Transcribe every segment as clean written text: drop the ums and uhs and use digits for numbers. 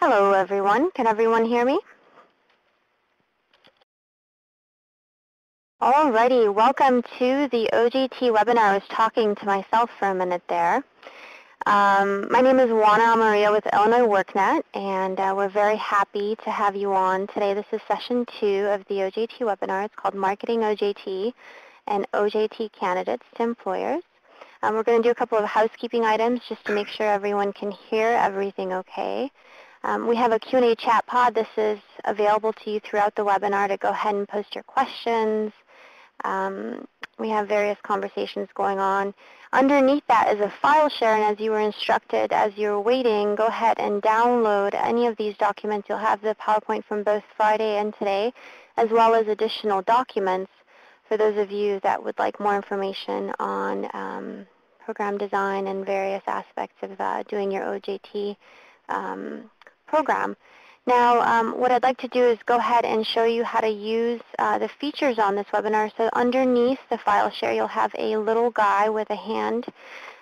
Hello, everyone. Can everyone hear me? Alrighty, welcome to the OJT webinar. I was talking to myself for a minute there. My name is Juana Maria with Illinois WorkNet, and we're very happy to have you on today. This is session 2 of the OJT webinar. It's called Marketing OJT and OJT Candidates to Employers. We're going to do a couple of housekeeping items just to make sure everyone can hear everything okay. We have a Q&A chat pod. This is available to you throughout the webinar to go ahead and post your questions. We have various conversations going on. Underneath that is a file share, and as you were instructed, as you're waiting, go ahead and download any of these documents. You'll have the PowerPoint from both Friday and today, as well as additional documents for those of you that would like more information on program design and various aspects of doing your OJT program. Now, what I'd like to do is go ahead and show you how to use the features on this webinar. So underneath the file share, you'll have a little guy with a hand.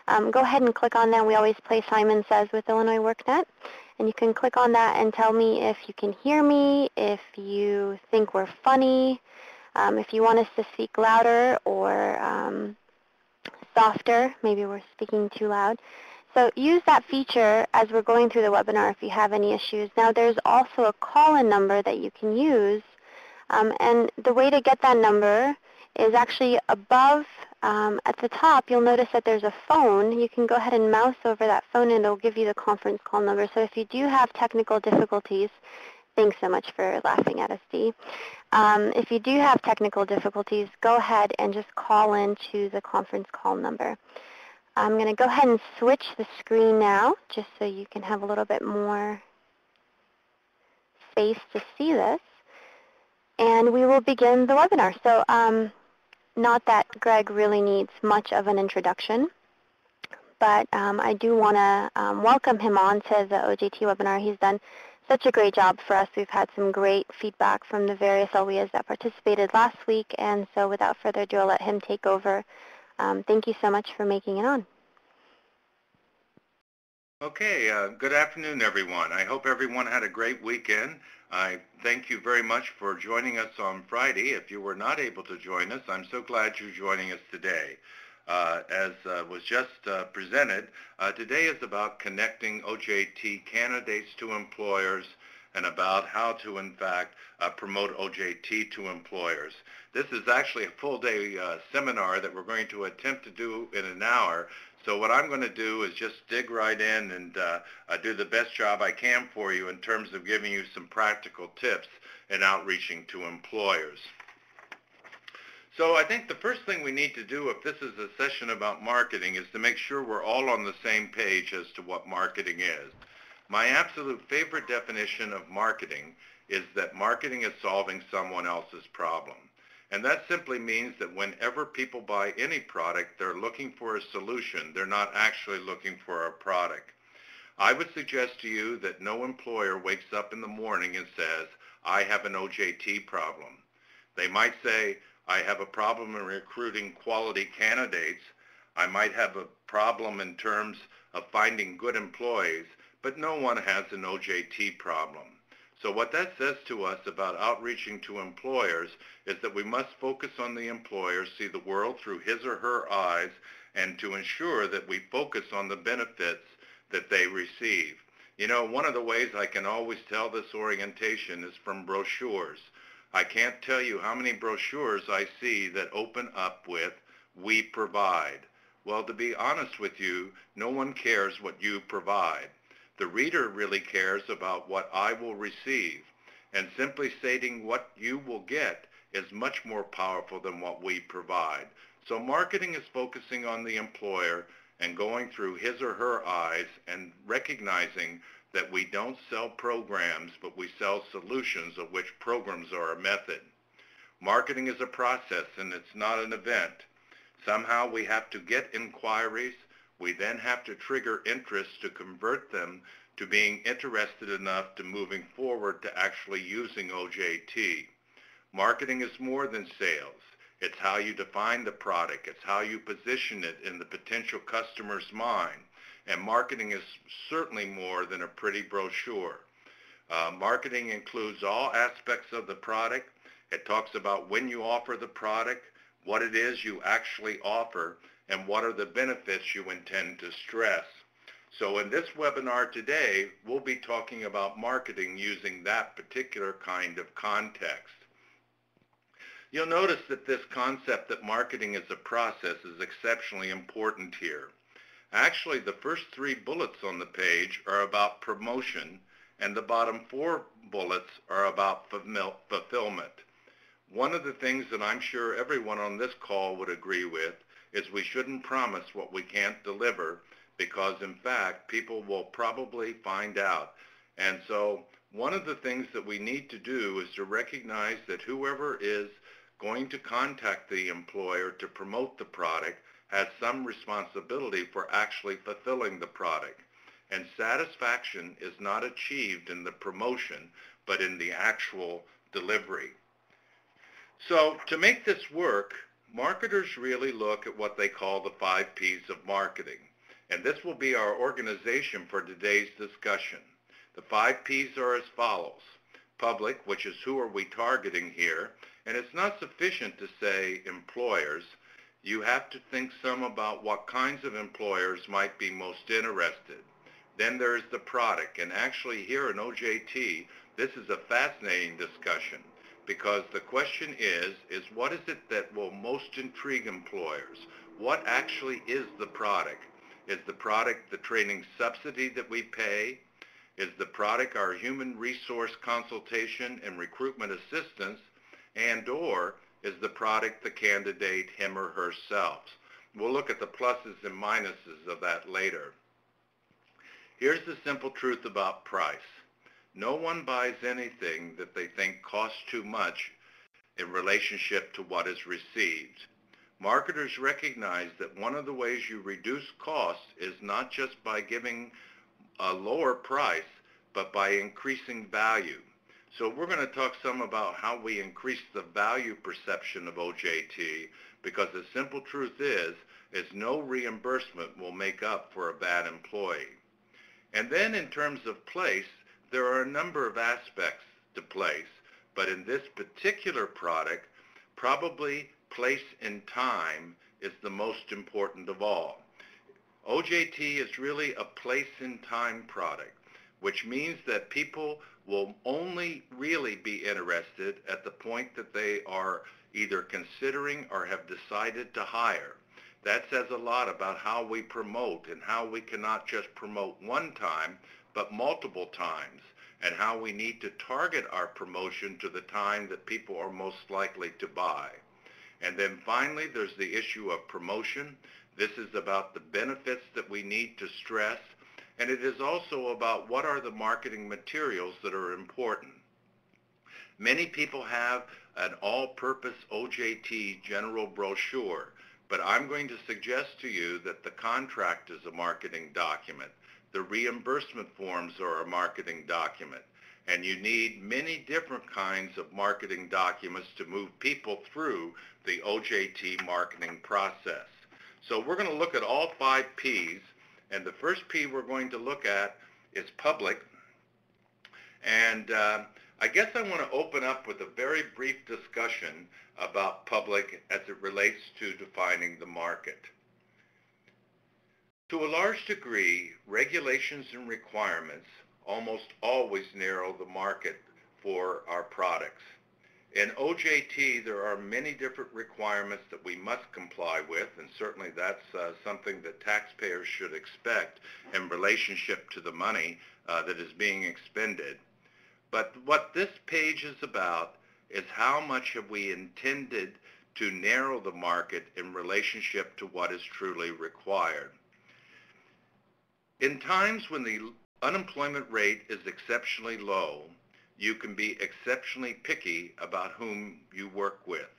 Go ahead and click on that. We always play Simon Says with Illinois WorkNet. And you can click on that and tell me if you can hear me, if you think we're funny, if you want us to speak louder or softer. Maybe we're speaking too loud. So use that feature as we're going through the webinar if you have any issues. Now there's also a call-in number that you can use, and the way to get that number is actually above at the top. You'll notice that there's a phone. You can go ahead and mouse over that phone and it'll give you the conference call number. So if you do have technical difficulties, thanks so much for laughing at us, Dee. If you do have technical difficulties, go ahead and just call in to the conference call number. I'm going to go ahead and switch the screen now, just so you can have a little bit more space to see this. And we will begin the webinar. So not that Greg really needs much of an introduction, but I do want to welcome him on to the OJT webinar. He's done such a great job for us. We've had some great feedback from the various LWIAs that participated last week, and so without further ado, I'll let him take over. Thank you so much for making it on. Okay, good afternoon, everyone. I hope everyone had a great weekend. I thank you very much for joining us on Friday. If you were not able to join us, I'm so glad you're joining us today. As was just presented, today is about connecting OJT candidates to employers and about how to, in fact, promote OJT to employers. This is actually a full-day seminar that we're going to attempt to do in an hour. So what I'm going to do is just dig right in and do the best job I can for you in terms of giving you some practical tips in outreaching to employers. So I think the first thing we need to do if this is a session about marketing is to make sure we're all on the same page as to what marketing is. My absolute favorite definition of marketing is that marketing is solving someone else's problem. And that simply means that whenever people buy any product, they're looking for a solution. They're not actually looking for a product. I would suggest to you that no employer wakes up in the morning and says, I have an OJT problem. They might say, I have a problem in recruiting quality candidates. I might have a problem in terms of finding good employees, but no one has an OJT problem. So what that says to us about outreaching to employers is that we must focus on the employer, see the world through his or her eyes, and to ensure that we focus on the benefits that they receive. You know, one of the ways I can always tell this orientation is from brochures. I can't tell you how many brochures I see that open up with, we provide. Well, to be honest with you, no one cares what you provide. The reader really cares about what I will receive, and simply stating what you will get is much more powerful than what we provide. So marketing is focusing on the employer and going through his or her eyes and recognizing that we don't sell programs, but we sell solutions, of which programs are a method. Marketing is a process and it's not an event. Somehow we have to get inquiries. We then have to trigger interest to convert them to being interested enough to moving forward to actually using OJT. Marketing is more than sales. It's how you define the product. It's how you position it in the potential customer's mind. And marketing is certainly more than a pretty brochure. Marketing includes all aspects of the product. It talks about when you offer the product, what it is you actually offer, and what are the benefits you intend to stress. So in this webinar today, we'll be talking about marketing using that particular kind of context. You'll notice that this concept that marketing is a process is exceptionally important here. Actually, the first 3 bullets on the page are about promotion, and the bottom 4 bullets are about fulfillment. One of the things that I'm sure everyone on this call would agree with is we shouldn't promise what we can't deliver, because in fact people will probably find out. And so one of the things that we need to do is to recognize that whoever is going to contact the employer to promote the product has some responsibility for actually fulfilling the product. And satisfaction is not achieved in the promotion, but in the actual delivery. So to make this work, marketers really look at what they call the 5 P's of marketing. And this will be our organization for today's discussion. The 5 P's are as follows. Public, which is who are we targeting here, and it's not sufficient to say employers. You have to think some about what kinds of employers might be most interested. Then there's the product, and actually here in OJT, this is a fascinating discussion, because the question is what is it that will most intrigue employers? What actually is the product? Is the product the training subsidy that we pay? Is the product our human resource consultation and recruitment assistance? And/or is the product the candidate him or herself? We'll look at the pluses and minuses of that later. Here's the simple truth about price. No one buys anything that they think costs too much in relationship to what is received. Marketers recognize that one of the ways you reduce costs is not just by giving a lower price, but by increasing value. So we're going to talk some about how we increase the value perception of OJT, because the simple truth is no reimbursement will make up for a bad employee. And then in terms of place, there are a number of aspects to place, but in this particular product, probably place and time is the most important of all. OJT is really a place and time product, which means that people will only really be interested at the point that they are either considering or have decided to hire. That says a lot about how we promote, and how we cannot just promote one time, but multiple times, and how we need to target our promotion to the time that people are most likely to buy. And then finally, there's the issue of promotion. This is about the benefits that we need to stress, and it is also about what are the marketing materials that are important. Many people have an all-purpose OJT general brochure, but I'm going to suggest to you that the contract is a marketing document. The reimbursement forms are a marketing document, and you need many different kinds of marketing documents to move people through the OJT marketing process. So we're going to look at all 5 P's, and the first P we're going to look at is public. And I guess I want to open up with a very brief discussion about public as it relates to defining the market. To a large degree, regulations and requirements almost always narrow the market for our products. In OJT, there are many different requirements that we must comply with, and certainly that's something that taxpayers should expect in relationship to the money that is being expended. But what this page is about is how much have we intended to narrow the market in relationship to what is truly required. In times when the unemployment rate is exceptionally low, you can be exceptionally picky about whom you work with.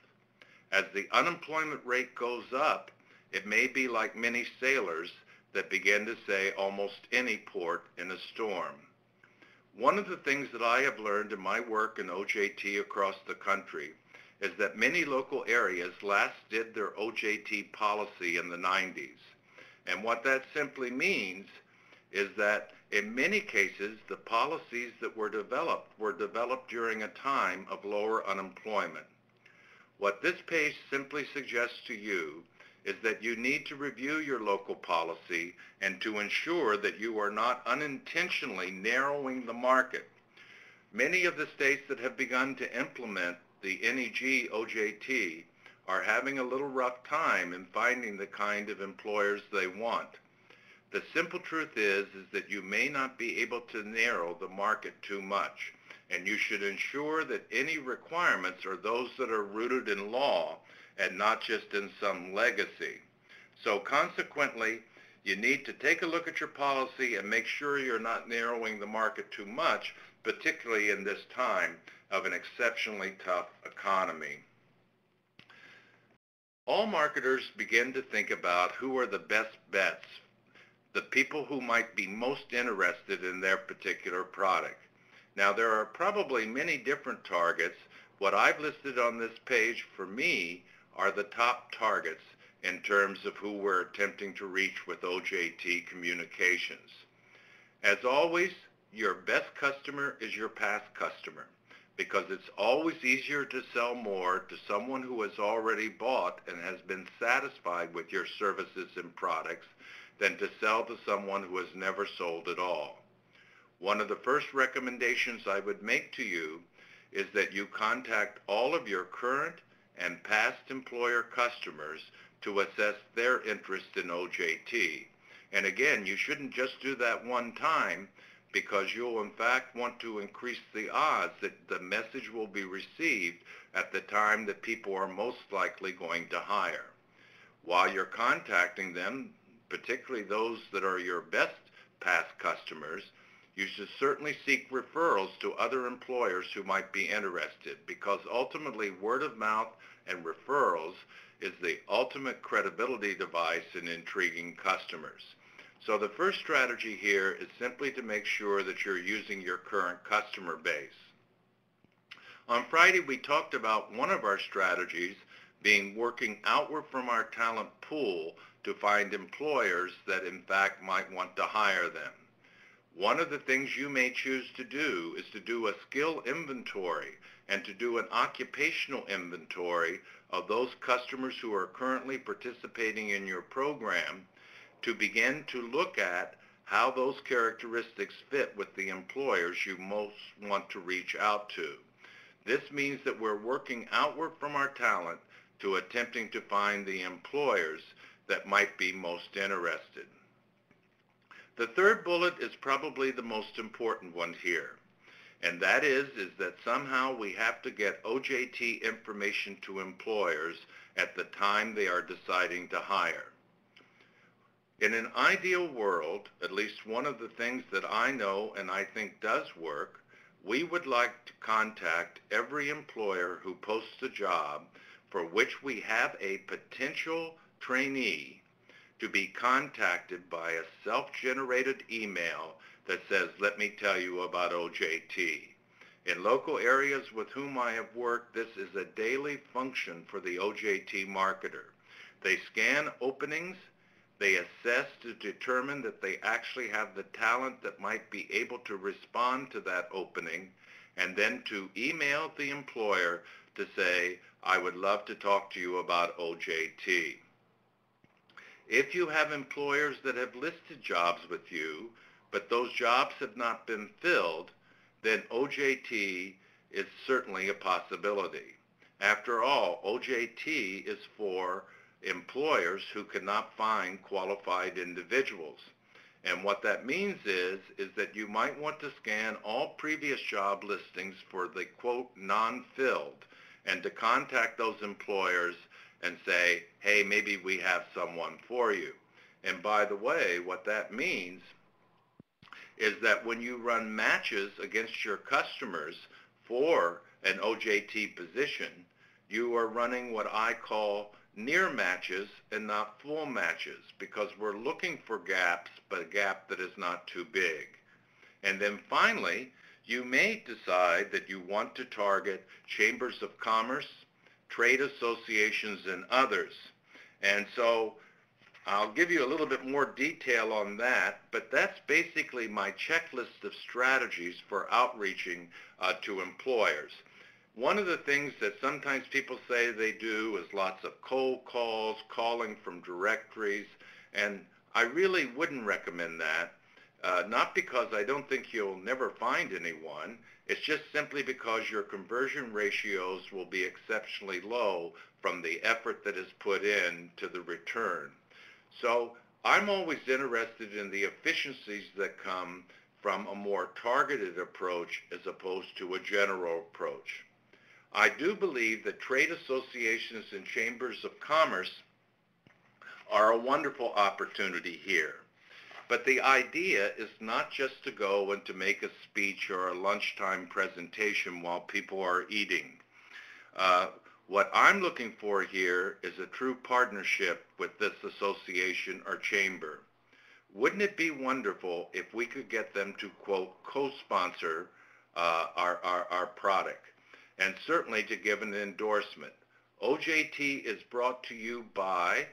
As the unemployment rate goes up, it may be like many sailors that begin to say almost any port in a storm. One of the things that I have learned in my work in OJT across the country is that many local areas last did their OJT policy in the 90s. And what that simply means is that in many cases, the policies that were developed during a time of lower unemployment. What this page simply suggests to you is that you need to review your local policy and to ensure that you are not unintentionally narrowing the market. Many of the states that have begun to implement the NEG OJT are having a little rough time in finding the kind of employers they want. The simple truth is that you may not be able to narrow the market too much, and you should ensure that any requirements are those that are rooted in law and not just in some legacy. So consequently, you need to take a look at your policy and make sure you're not narrowing the market too much, particularly in this time of an exceptionally tough economy. All marketers begin to think about who are the best bets, the people who might be most interested in their particular product. Now, there are probably many different targets. What I've listed on this page for me are the top targets in terms of who we're attempting to reach with OJT communications. As always, your best customer is your past customer, because it's always easier to sell more to someone who has already bought and has been satisfied with your services and products than to sell to someone who has never sold at all. One of the first recommendations I would make to you is that you contact all of your current and past employer customers to assess their interest in OJT. And again, you shouldn't just do that one time, because you'll in fact want to increase the odds that the message will be received at the time that people are most likely going to hire. While you're contacting them, particularly those that are your best past customers, you should certainly seek referrals to other employers who might be interested, because ultimately word of mouth and referrals is the ultimate credibility device in intriguing customers. So the first strategy here is simply to make sure that you're using your current customer base. On Friday, we talked about one of our strategies being working outward from our talent pool to find employers that in fact might want to hire them. One of the things you may choose to do is to do a skill inventory and to do an occupational inventory of those customers who are currently participating in your program, to begin to look at how those characteristics fit with the employers you most want to reach out to. This means that we're working outward from our talent to attempting to find the employers that might be most interested. The third bullet is probably the most important one here, and that is that somehow we have to get OJT information to employers at the time they are deciding to hire. In an ideal world, at least one of the things that I know and I think does work, we would like to contact every employer who posts a job for which we have a potential trainee to be contacted by a self-generated email that says, "Let me tell you about OJT." In local areas with whom I have worked, this is a daily function for the OJT marketer. They scan openings, they assess to determine that they actually have the talent that might be able to respond to that opening, and then to email the employer to say, "I would love to talk to you about OJT." If you have employers that have listed jobs with you, but those jobs have not been filled, then OJT is certainly a possibility. After all, OJT is for employers who cannot find qualified individuals. And what that means is that you might want to scan all previous job listings for the, quote, non-filled, and to contact those employers and say, "Hey, maybe we have someone for you." And by the way, what that means is that when you run matches against your customers for an OJT position, you are running what I call near matches and not full matches, because we're looking for gaps, but a gap that is not too big. And then finally, you may decide that you want to target chambers of commerce, trade associations, and others. And so I'll give you a little bit more detail on that, but that's basically my checklist of strategies for outreaching to employers. One of the things that sometimes people say they do is lots of cold calls, calling from directories, and I really wouldn't recommend that. Not because I don't think you'll never find anyone. It's just simply because your conversion ratios will be exceptionally low from the effort that is put in to the return. So I'm always interested in the efficiencies that come from a more targeted approach as opposed to a general approach. I do believe that trade associations and chambers of commerce are a wonderful opportunity here. But the idea is not just to go and to make a speech or a lunchtime presentation while people are eating. What I'm looking for here is a true partnership with this association or chamber. Wouldn't it be wonderful if we could get them to, quote, co-sponsor our product, and certainly to give an endorsement? OJT is brought to you by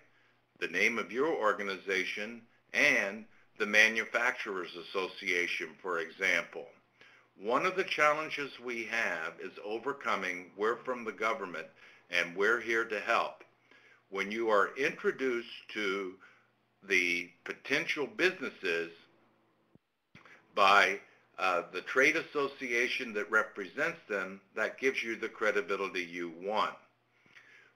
the name of your organization and the Manufacturers Association, for example. One of the challenges we have is overcoming we're from the government and we're here to help. When you are introduced to the potential businesses by the trade association that represents them, that gives you the credibility you want.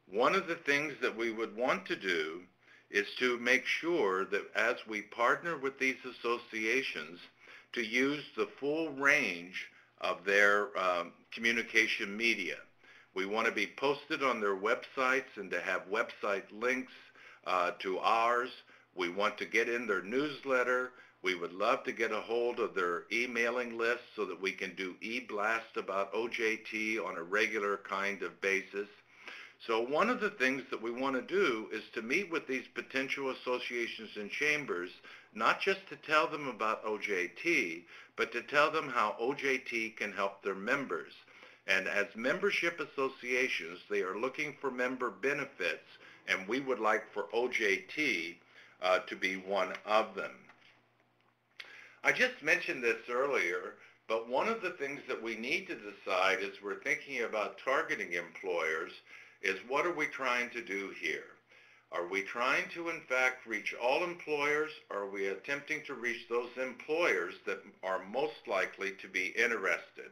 One of the things that we would want to do is to make sure that as we partner with these associations, to use the full range of their communication media. We want to be posted on their websites and to have website links to ours. We want to get in their newsletter. We would love to get a hold of their emailing list so that we can do e-blast about OJT on a regular kind of basis. So one of the things that we want to do is to meet with these potential associations and chambers, not just to tell them about OJT, but to tell them how OJT can help their members. And as membership associations, they are looking for member benefits, and we would like for OJT to be one of them. I just mentioned this earlier, but one of the things that we need to decide as we're thinking about targeting employers is what are we trying to do here? Are we trying to, in fact, reach all employers, or are we attempting to reach those employers that are most likely to be interested?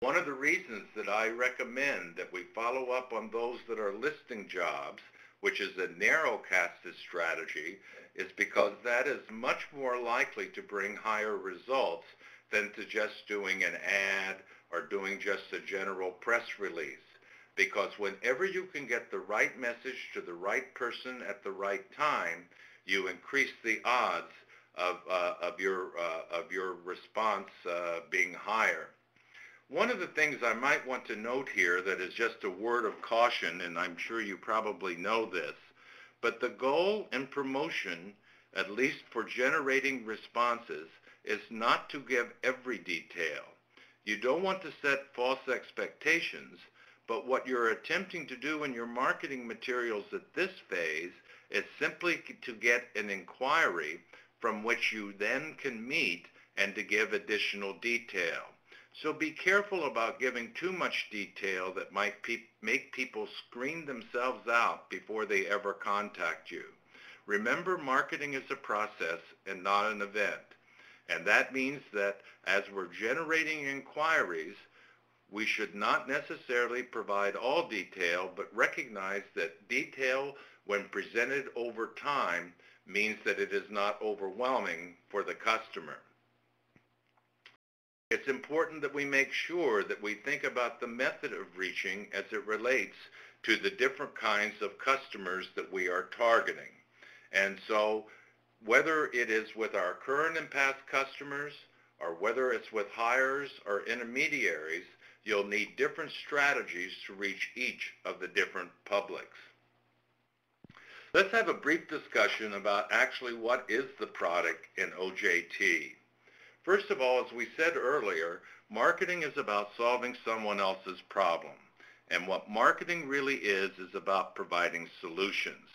One of the reasons that I recommend that we follow up on those that are listing jobs, which is a narrow-casted strategy, is because that is much more likely to bring higher results than to just doing an ad or doing just a general press release. Because whenever you can get the right message to the right person at the right time, you increase the odds of your response being higher. One of the things I might want to note here that is just a word of caution, and I'm sure you probably know this, but the goal in promotion, at least for generating responses, is not to give every detail. You don't want to set false expectations, but what you're attempting to do in your marketing materials at this phase is simply to get an inquiry from which you then can meet and to give additional detail. So be careful about giving too much detail that might make people screen themselves out before they ever contact you. Remember, marketing is a process and not an event. And that means that as we're generating inquiries, we should not necessarily provide all detail, but recognize that detail, when presented over time, means that it is not overwhelming for the customer. It's important that we make sure that we think about the method of reaching as it relates to the different kinds of customers that we are targeting. And so whether it is with our current and past customers, or whether it's with hires or intermediaries, you'll need different strategies to reach each of the different publics. Let's have a brief discussion about actually what is the product in OJT. First of all, as we said earlier, marketing is about solving someone else's problem. And what marketing really is about providing solutions.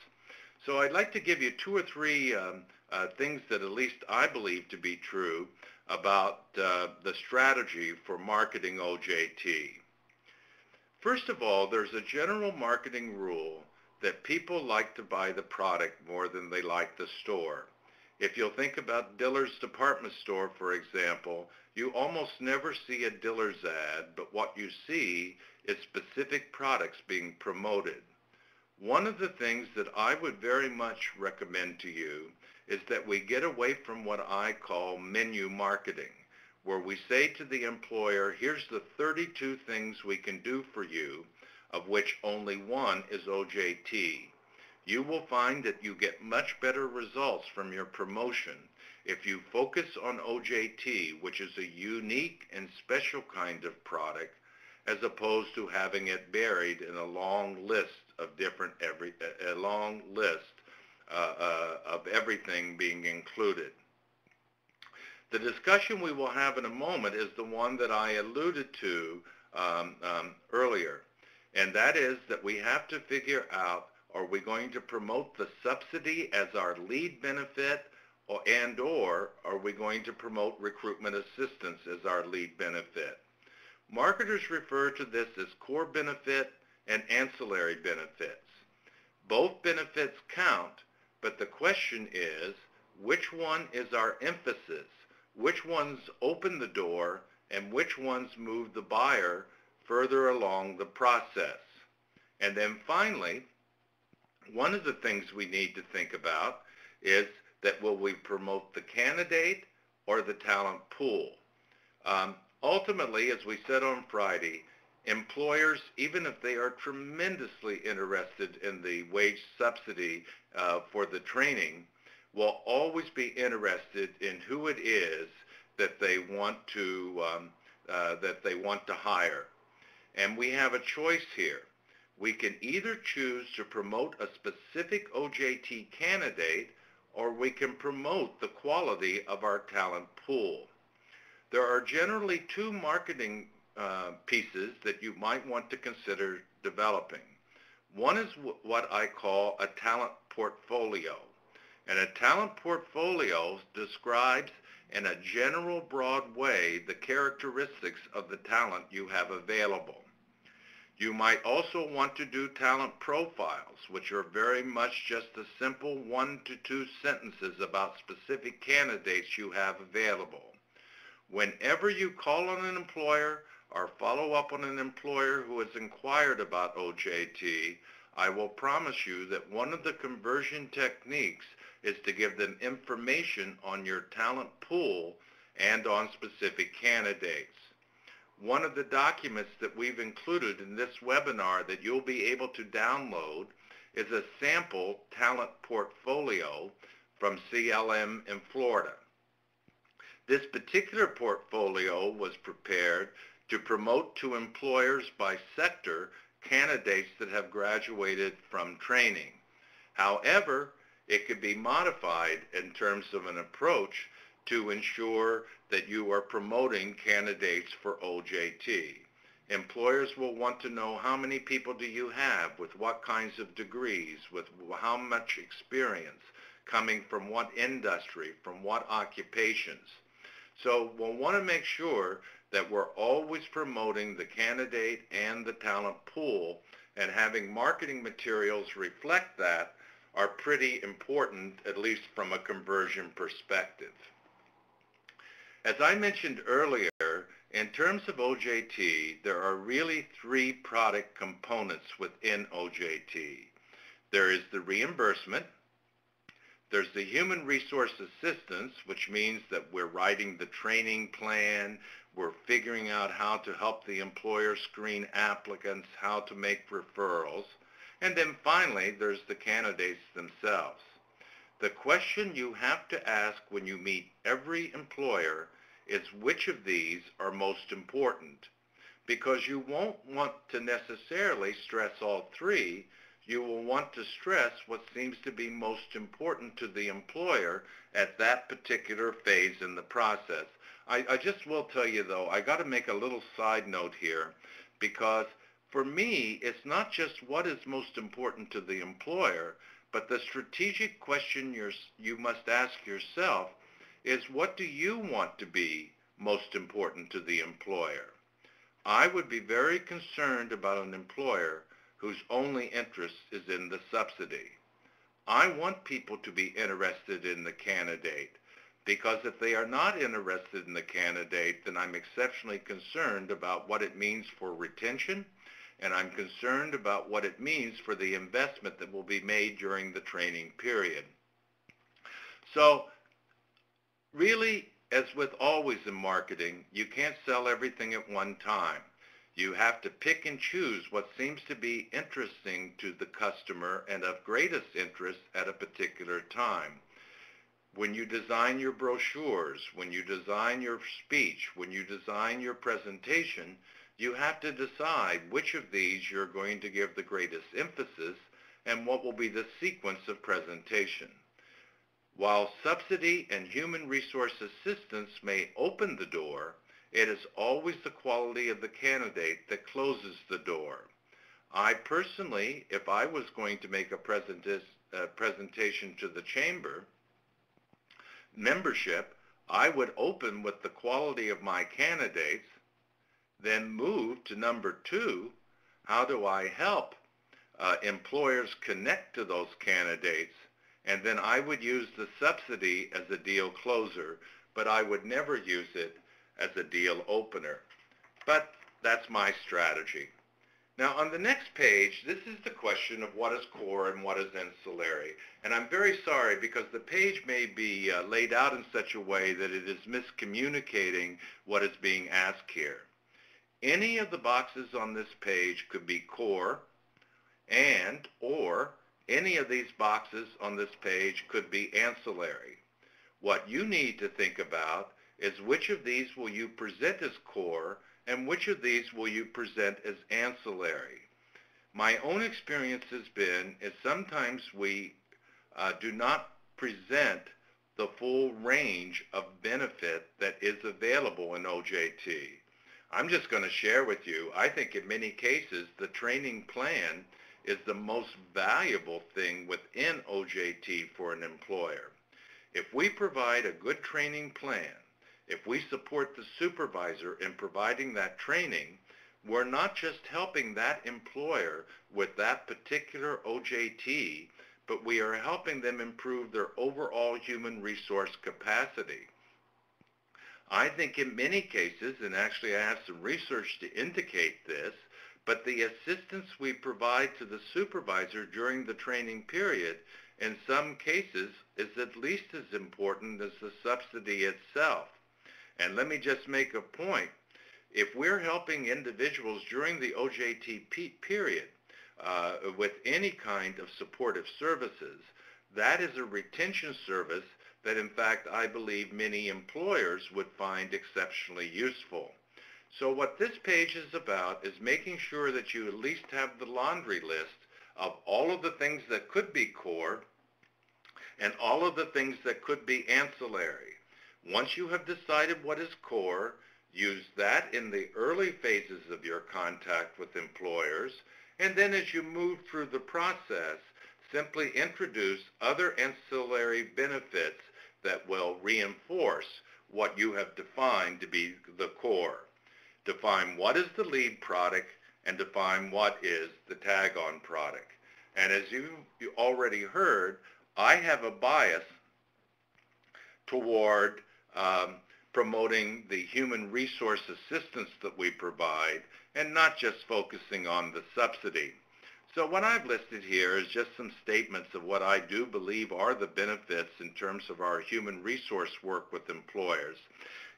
So I'd like to give you two or three things that at least I believe to be true about the strategy for marketing OJT. First of all, there's a general marketing rule that people like to buy the product more than they like the store. If you'll think about Dillard's department store, for example, you almost never see a Dillard's ad, but what you see is specific products being promoted. One of the things that I would very much recommend to you is that we get away from what I call menu marketing, where we say to the employer, here's the 32 things we can do for you, of which only one is OJT. You will find that you get much better results from your promotion if you focus on OJT, which is a unique and special kind of product, as opposed to having it buried in a long list of of everything being included. The discussion we will have in a moment is the one that I alluded to earlier, and that is that we have to figure out, are we going to promote the subsidy as our lead benefit, or are we going to promote recruitment assistance as our lead benefit? Marketers refer to this as core benefit and ancillary benefits. Both benefits count, but the question is, which one is our emphasis? Which ones open the door and which ones move the buyer further along the process? And then finally, one of the things we need to think about is that will we promote the candidate or the talent pool? Ultimately, as we said on Friday, employers, even if they are tremendously interested in the wage subsidy for the training, will always be interested in who it is that they want to hire. And we have a choice here. We can either choose to promote a specific OJT candidate, or we can promote the quality of our talent pool. There are generally two marketing pieces that you might want to consider developing. One is what I call a talent portfolio. And a talent portfolio describes in a general broad way the characteristics of the talent you have available. You might also want to do talent profiles, which are very much just a simple 1 to 2 sentences about specific candidates you have available. Whenever you call on an employer or follow up on an employer who has inquired about OJT, I will promise you that one of the conversion techniques is to give them information on your talent pool and on specific candidates. One of the documents that we've included in this webinar that you'll be able to download is a sample talent portfolio from CLM in Florida. This particular portfolio was prepared to promote to employers by sector candidates that have graduated from training. However, it could be modified in terms of an approach to ensure that you are promoting candidates for OJT. Employers will want to know how many people do you have, with what kinds of degrees, with how much experience, coming from what industry, from what occupations. So we'll want to make sure that we're always promoting the candidate and the talent pool, and having marketing materials reflect that are pretty important, at least from a conversion perspective. As I mentioned earlier, in terms of OJT, there are really 3 product components within OJT. There is the reimbursement, there's the human resource assistance, which means that we're writing the training plan, we're figuring out how to help the employer screen applicants, how to make referrals, and then finally there's the candidates themselves. The question you have to ask when you meet every employer is which of these are most important, because you won't want to necessarily stress all 3. You will want to stress what seems to be most important to the employer at that particular phase in the process. I just will tell you though, I got to make a little side note here, because for me, it's not just what is most important to the employer, But the strategic question you must ask yourself is, what do you want to be most important to the employer? I would be very concerned about an employer whose only interest is in the subsidy. I want people to be interested in the candidate, because if they are not interested in the candidate, then I'm exceptionally concerned about what it means for retention, and I'm concerned about what it means for the investment that will be made during the training period. So really, as with always in marketing, you can't sell everything at one time. You have to pick and choose what seems to be interesting to the customer and of greatest interest at a particular time. When you design your brochures, when you design your speech, when you design your presentation, you have to decide which of these you're going to give the greatest emphasis and what will be the sequence of presentation. While subsidy and human resource assistance may open the door, it is always the quality of the candidate that closes the door. I personally, if I was going to make a presentation to the chamber membership, I would open with the quality of my candidates, then move to number 2, how do I help employers connect to those candidates, and then I would use the subsidy as a deal closer, but I would never use it as a deal opener. But that's my strategy. Now on the next page, this is the question of what is core and what is ancillary. And I'm very sorry because the page may be laid out in such a way that it is miscommunicating what is being asked here. Any of the boxes on this page could be core, and or any of these boxes on this page could be ancillary. What you need to think about is which of these will you present as core and which of these will you present as ancillary. My own experience has been is sometimes we do not present the full range of benefit that is available in OJT. I'm just going to share with you, I think in many cases the training plan is the most valuable thing within OJT for an employer. If we provide a good training plan, if we support the supervisor in providing that training, we're not just helping that employer with that particular OJT, but we are helping them improve their overall human resource capacity. I think in many cases, and actually I have some research to indicate this, but the assistance we provide to the supervisor during the training period in some cases is at least as important as the subsidy itself. And let me just make a point. If we're helping individuals during the OJT period with any kind of supportive services, that is a retention service that in fact I believe many employers would find exceptionally useful. So what this page is about is making sure that you at least have the laundry list of all of the things that could be core and all of the things that could be ancillary. Once you have decided what is core, use that in the early phases of your contact with employers, and then as you move through the process, simply introduce other ancillary benefits that will reinforce what you have defined to be the core. Define what is the lead product and define what is the tag-on product. And as you already heard, I have a bias toward promoting the human resource assistance that we provide and not just focusing on the subsidy. So what I've listed here is just some statements of what I do believe are the benefits in terms of our human resource work with employers.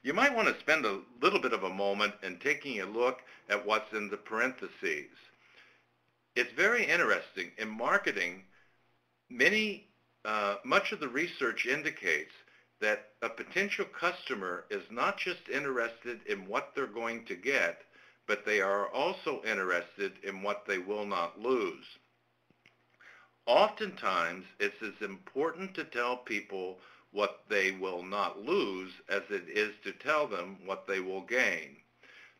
You might want to spend a little bit of a moment in taking a look at what's in the parentheses. It's very interesting. In marketing, much of the research indicates that a potential customer is not just interested in what they're going to get, but they are also interested in what they will not lose. Oftentimes, it's as important to tell people what they will not lose as it is to tell them what they will gain.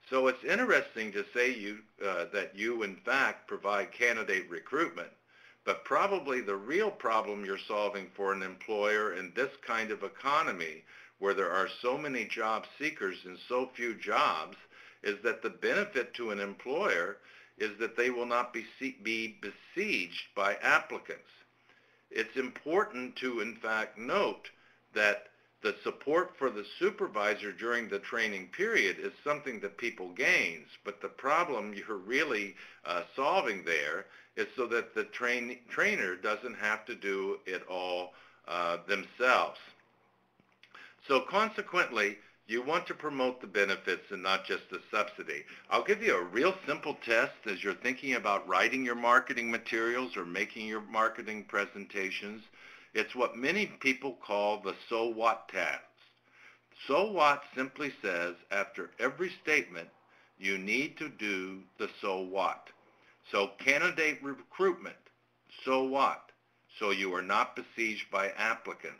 So it's interesting to say that you in fact provide candidate recruitment, But probably the real problem you're solving for an employer in this kind of economy, where there are so many job seekers and so few jobs, is that the benefit to an employer is that they will not be besieged by applicants. It's important to, in fact, note that the support for the supervisor during the training period is something that people gains, but the problem you're really solving there is so that the trainer doesn't have to do it all themselves. So consequently, you want to promote the benefits and not just the subsidy. I'll give you a real simple test as you're thinking about writing your marketing materials or making your marketing presentations. It's what many people call the so what test. So what simply says after every statement, you need to do the so what. So candidate recruitment, so what? So you are not besieged by applicants.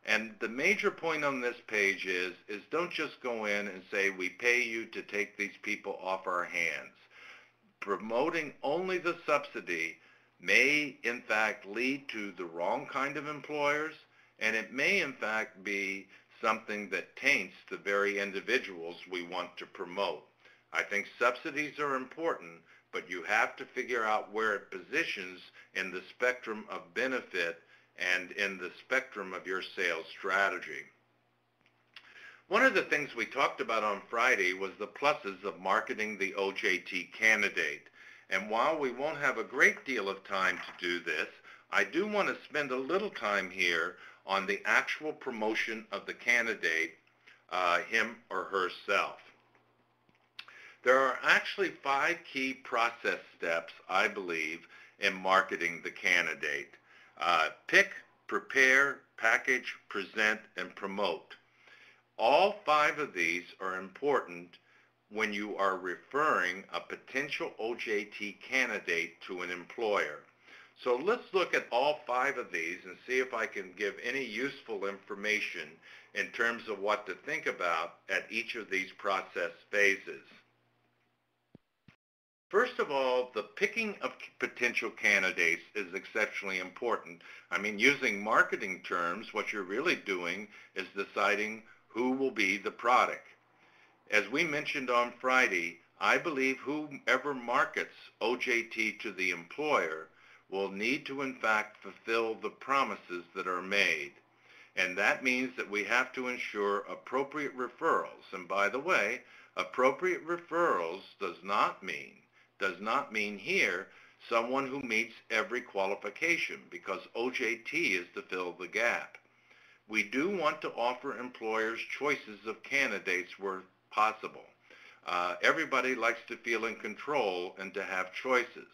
And the major point on this page is don't just go in and say, we pay you to take these people off our hands. Promoting only the subsidy may, in fact, lead to the wrong kind of employers, and it may, in fact, be something that taints the very individuals we want to promote. I think subsidies are important, but you have to figure out where it positions in the spectrum of benefit and in the spectrum of your sales strategy. One of the things we talked about on Friday was the pluses of marketing the OJT candidate. And while we won't have a great deal of time to do this, I do want to spend a little time here on the actual promotion of the candidate, him or herself. There are actually 5 key process steps, I believe, in marketing the candidate. Pick, prepare, package, present, and promote. All 5 of these are important when you are referring a potential OJT candidate to an employer. So let's look at all 5 of these and see if I can give any useful information in terms of what to think about at each of these process phases. First of all, the picking of potential candidates is exceptionally important. I mean, using marketing terms, what you're really doing is deciding who will be the product. As we mentioned on Friday, I believe whomever markets OJT to the employer will need to, in fact, fulfill the promises that are made. And that means that we have to ensure appropriate referrals. And by the way, appropriate referrals does not mean here someone who meets every qualification, because OJT is to fill the gap. We do want to offer employers choices of candidates where possible. Everybody likes to feel in control and to have choices.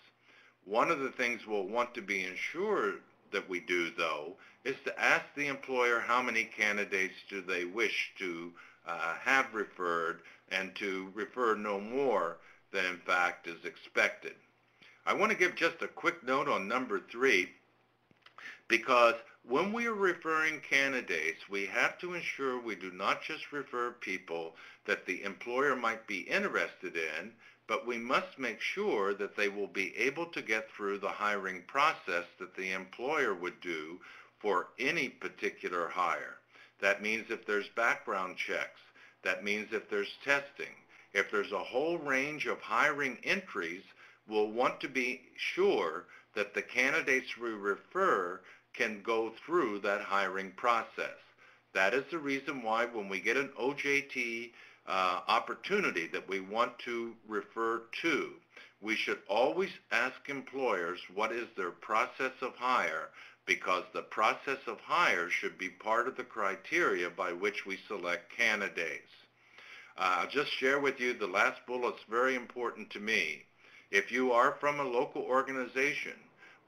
One of the things we'll want to be ensured that we do, though, is to ask the employer how many candidates do they wish to have referred, and to refer no more than in fact is expected. I want to give just a quick note on number 3, because when we are referring candidates, we have to ensure we do not just refer people that the employer might be interested in, but we must make sure that they will be able to get through the hiring process that the employer would do for any particular hire. That means if there's background checks, that means if there's testing, if there's a whole range of hiring entries, we'll want to be sure that the candidates we refer can go through that hiring process. That is the reason why when we get an OJT opportunity that we want to refer to, we should always ask employers what is their process of hire, because the process of hire should be part of the criteria by which we select candidates. I'll just share with you the last bullet's very important to me. If you are from a local organization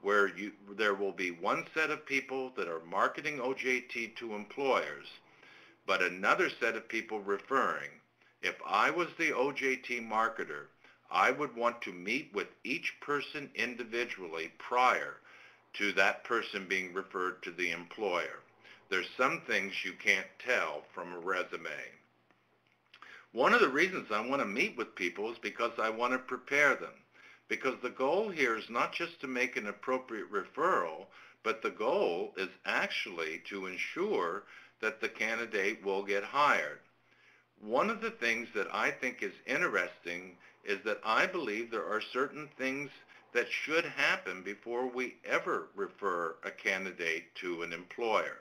where there will be one set of people that are marketing OJT to employers, but another set of people referring, if I was the OJT marketer, I would want to meet with each person individually prior to that person being referred to the employer. There's some things you can't tell from a resume. One of the reasons I want to meet with people is because I want to prepare them. because the goal here is not just to make an appropriate referral, but the goal is actually to ensure that the candidate will get hired. One of the things that I think is interesting is that I believe there are certain things that should happen before we ever refer a candidate to an employer.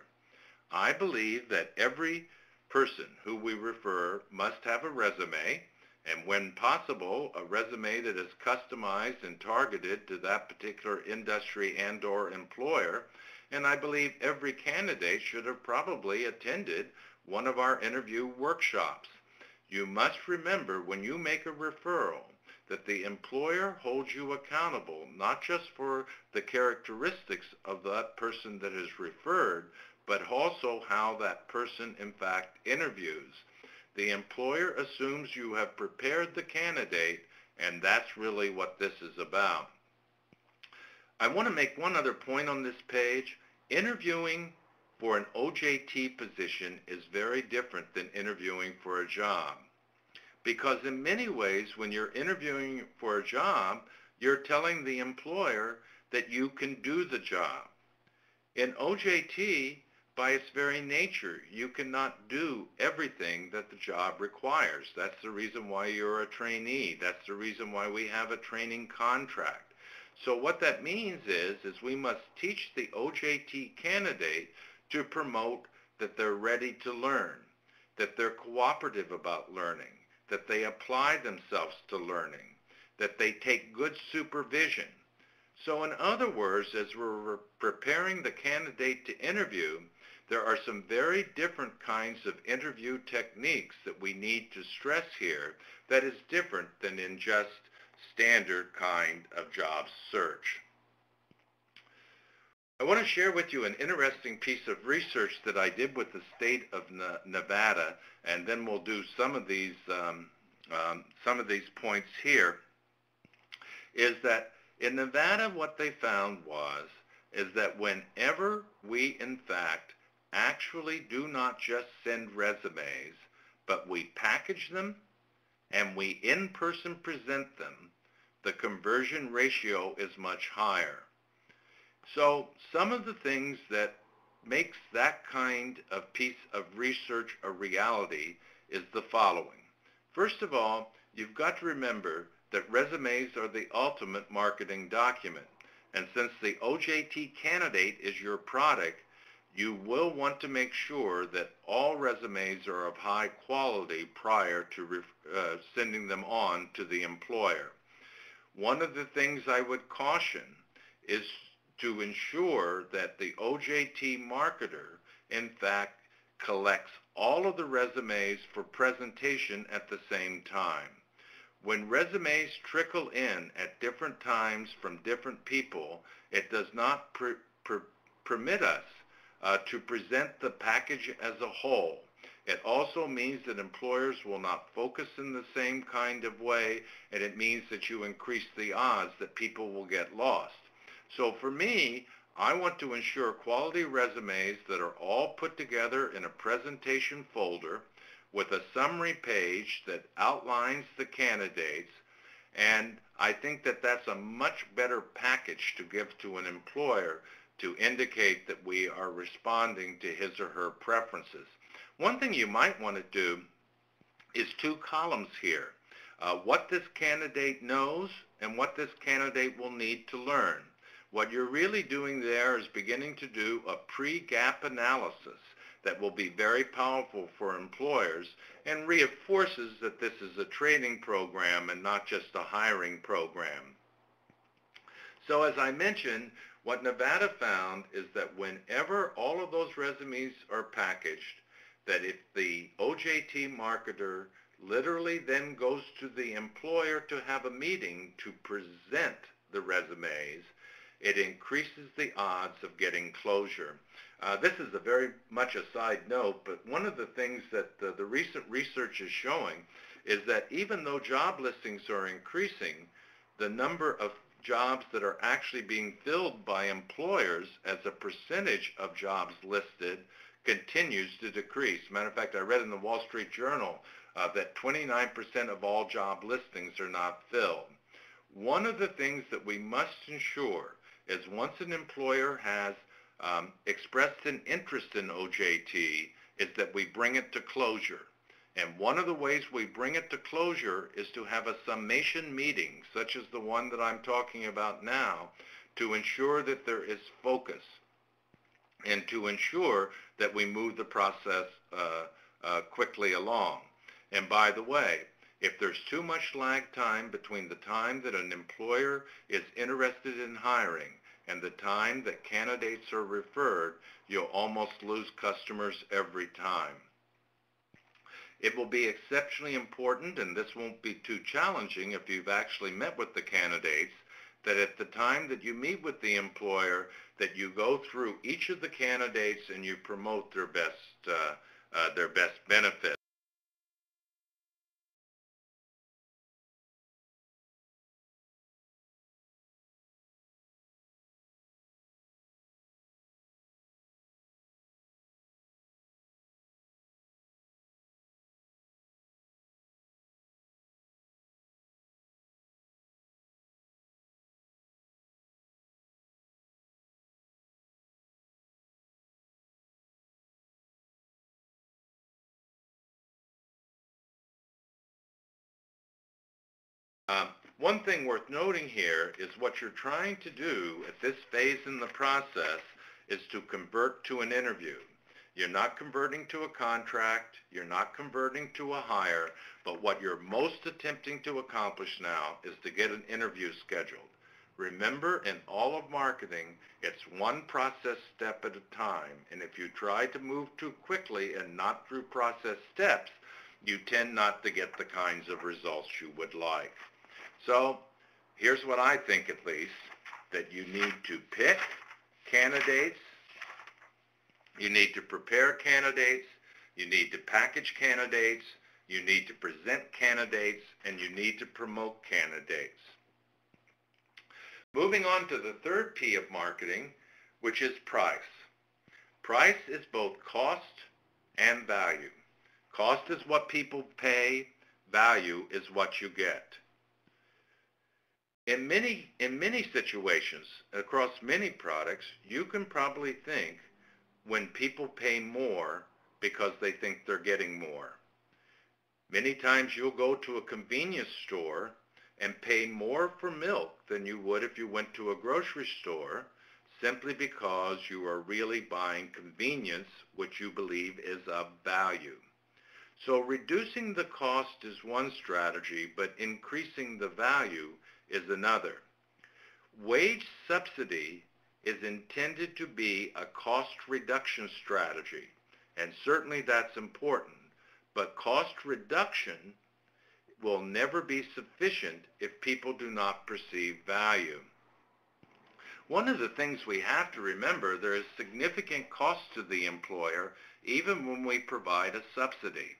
I believe that every person who we refer must have a resume, and when possible, a resume that is customized and targeted to that particular industry and/or employer. And I believe every candidate should have probably attended one of our interview workshops. You must remember when you make a referral that the employer holds you accountable, not just for the characteristics of that person that is referred, but also how that person in fact interviews. The employer assumes you have prepared the candidate, and that's really what this is about. I want to make one other point on this page. Interviewing for an OJT position is very different than interviewing for a job. Because in many ways, when you're interviewing for a job, you're telling the employer that you can do the job. In OJT, by its very nature, you cannot do everything that the job requires. That's the reason why you're a trainee. That's the reason why we have a training contract. So what that means is we must teach the OJT candidate to promote that they're ready to learn, that they're cooperative about learning, that they apply themselves to learning, that they take good supervision. So in other words, as we're preparing the candidate to interview, there are some very different kinds of interview techniques that we need to stress here that is different than in just standard kind of job search. I want to share with you an interesting piece of research that I did with the state of Nevada, and then we'll do some of these points here, is that in Nevada what they found is that whenever we in fact actually do not just send resumes, but we package them and we in-person present them, the conversion ratio is much higher. So some of the things that makes that kind of piece of research a reality is the following. First of all, you've got to remember that resumes are the ultimate marketing document. And since the OJT candidate is your product, you will want to make sure that all resumes are of high quality prior to sending them on to the employer. One of the things I would caution is to ensure that the OJT marketer, in fact, collects all of the resumes for presentation at the same time. When resumes trickle in at different times from different people, it does not permit us to present the package as a whole. It also means that employers will not focus in the same kind of way, and it means that you increase the odds that people will get lost. So for me, I want to ensure quality resumes that are all put together in a presentation folder with a summary page that outlines the candidates, and I think that that's a much better package to give to an employer to indicate that we are responding to his or her preferences. One thing you might want to do is 2 columns here. What this candidate knows and what this candidate will need to learn. What you're really doing there is beginning to do a pre-gap analysis that will be very powerful for employers and reinforces that this is a training program and not just a hiring program. So as I mentioned, what Nevada found is that whenever all of those resumes are packaged, that if the OJT marketer literally then goes to the employer to have a meeting to present the resumes, it increases the odds of getting closure. This is a very much a side note, but one of the things that the recent research is showing is that even though job listings are increasing, the number of jobs that are actually being filled by employers as a percentage of jobs listed continues to decrease. Matter of fact, I read in the Wall Street Journal that 29% of all job listings are not filled. One of the things that we must ensure is once an employer has expressed an interest in OJT is that we bring it to closure. And one of the ways we bring it to closure is to have a summation meeting, such as the one that I'm talking about now, to ensure that there is focus and to ensure that we move the process quickly along. And by the way, if there's too much lag time between the time that an employer is interested in hiring and the time that candidates are referred, you'll almost lose customers every time. It will be exceptionally important, and this won't be too challenging if you've actually met with the candidates, that at the time that you meet with the employer, that you go through each of the candidates and you promote their best benefits. One thing worth noting here is what you're trying to do at this phase in the process is to convert to an interview. You're not converting to a contract, you're not converting to a hire, but what you're most attempting to accomplish now is to get an interview scheduled. Remember, in all of marketing, it's one process step at a time, and if you try to move too quickly and not through process steps, you tend not to get the kinds of results you would like. So here's what I think, at least, that you need to pick candidates, you need to prepare candidates, you need to package candidates, you need to present candidates, and you need to promote candidates. Moving on to the third P of marketing, which is price. Price is both cost and value. Cost is what people pay, value is what you get. In many situations, across many products, you can probably think when people pay more because they think they're getting more. Many times you'll go to a convenience store and pay more for milk than you would if you went to a grocery store, simply because you are really buying convenience, which you believe is of value. So reducing the cost is one strategy, but increasing the value is another. Wage subsidy is intended to be a cost reduction strategy, and certainly that's important, but cost reduction will never be sufficient if people do not perceive value. One of the things we have to remember, there is significant cost to the employer even when we provide a subsidy.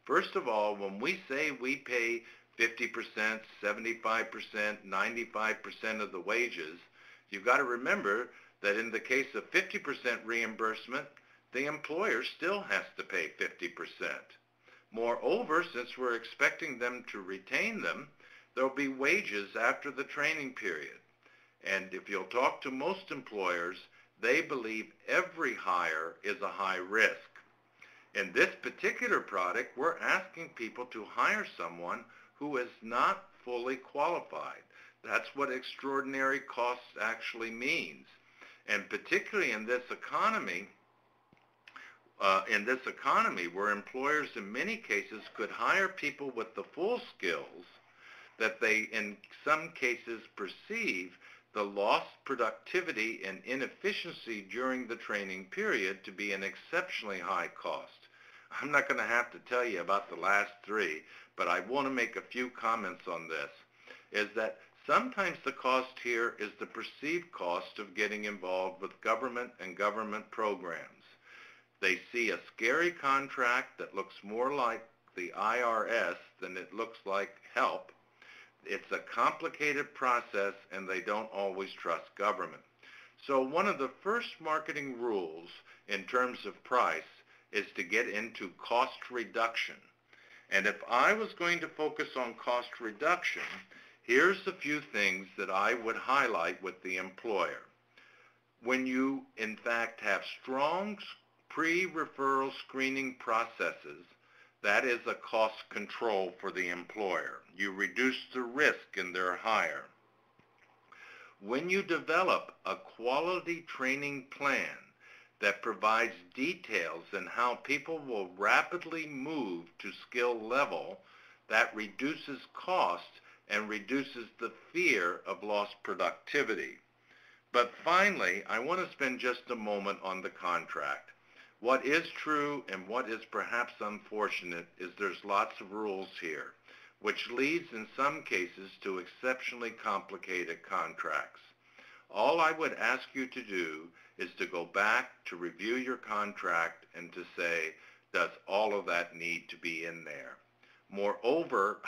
First of all, when we say we pay 50%, 75%, 95% of the wages, you've got to remember that in the case of 50% reimbursement, the employer still has to pay 50%. Moreover, since we're expecting them to retain them, there'll be wages after the training period. And if you'll talk to most employers, they believe every hire is a high risk. In this particular product, we're asking people to hire someone who is not fully qualified. That's what extraordinary costs actually means. And particularly in this economy where employers in many cases could hire people with the full skills, that they in some cases perceive the lost productivity and inefficiency during the training period to be an exceptionally high cost. I'm not going to have to tell you about the last three, but I want to make a few comments on this, is that sometimes the cost here is the perceived cost of getting involved with government and government programs. They see a scary contract that looks more like the IRS than it looks like help. It's a complicated process, and they don't always trust government. So one of the first marketing rules in terms of price is to get into cost reduction. And if I was going to focus on cost reduction, Here's a few things that I would highlight with the employer. When you, in fact, have strong pre-referral screening processes, that is a cost control for the employer. You reduce the risk in their hire. When you develop a quality training plan that provides details on how people will rapidly move to skill level, that reduces cost and reduces the fear of lost productivity. But finally, I want to spend just a moment on the contract. What is true and what is perhaps unfortunate is there's lots of rules here, which leads in some cases to exceptionally complicated contracts. All I would ask you to do is to go back to review your contract and to say, does all of that need to be in there? Moreover,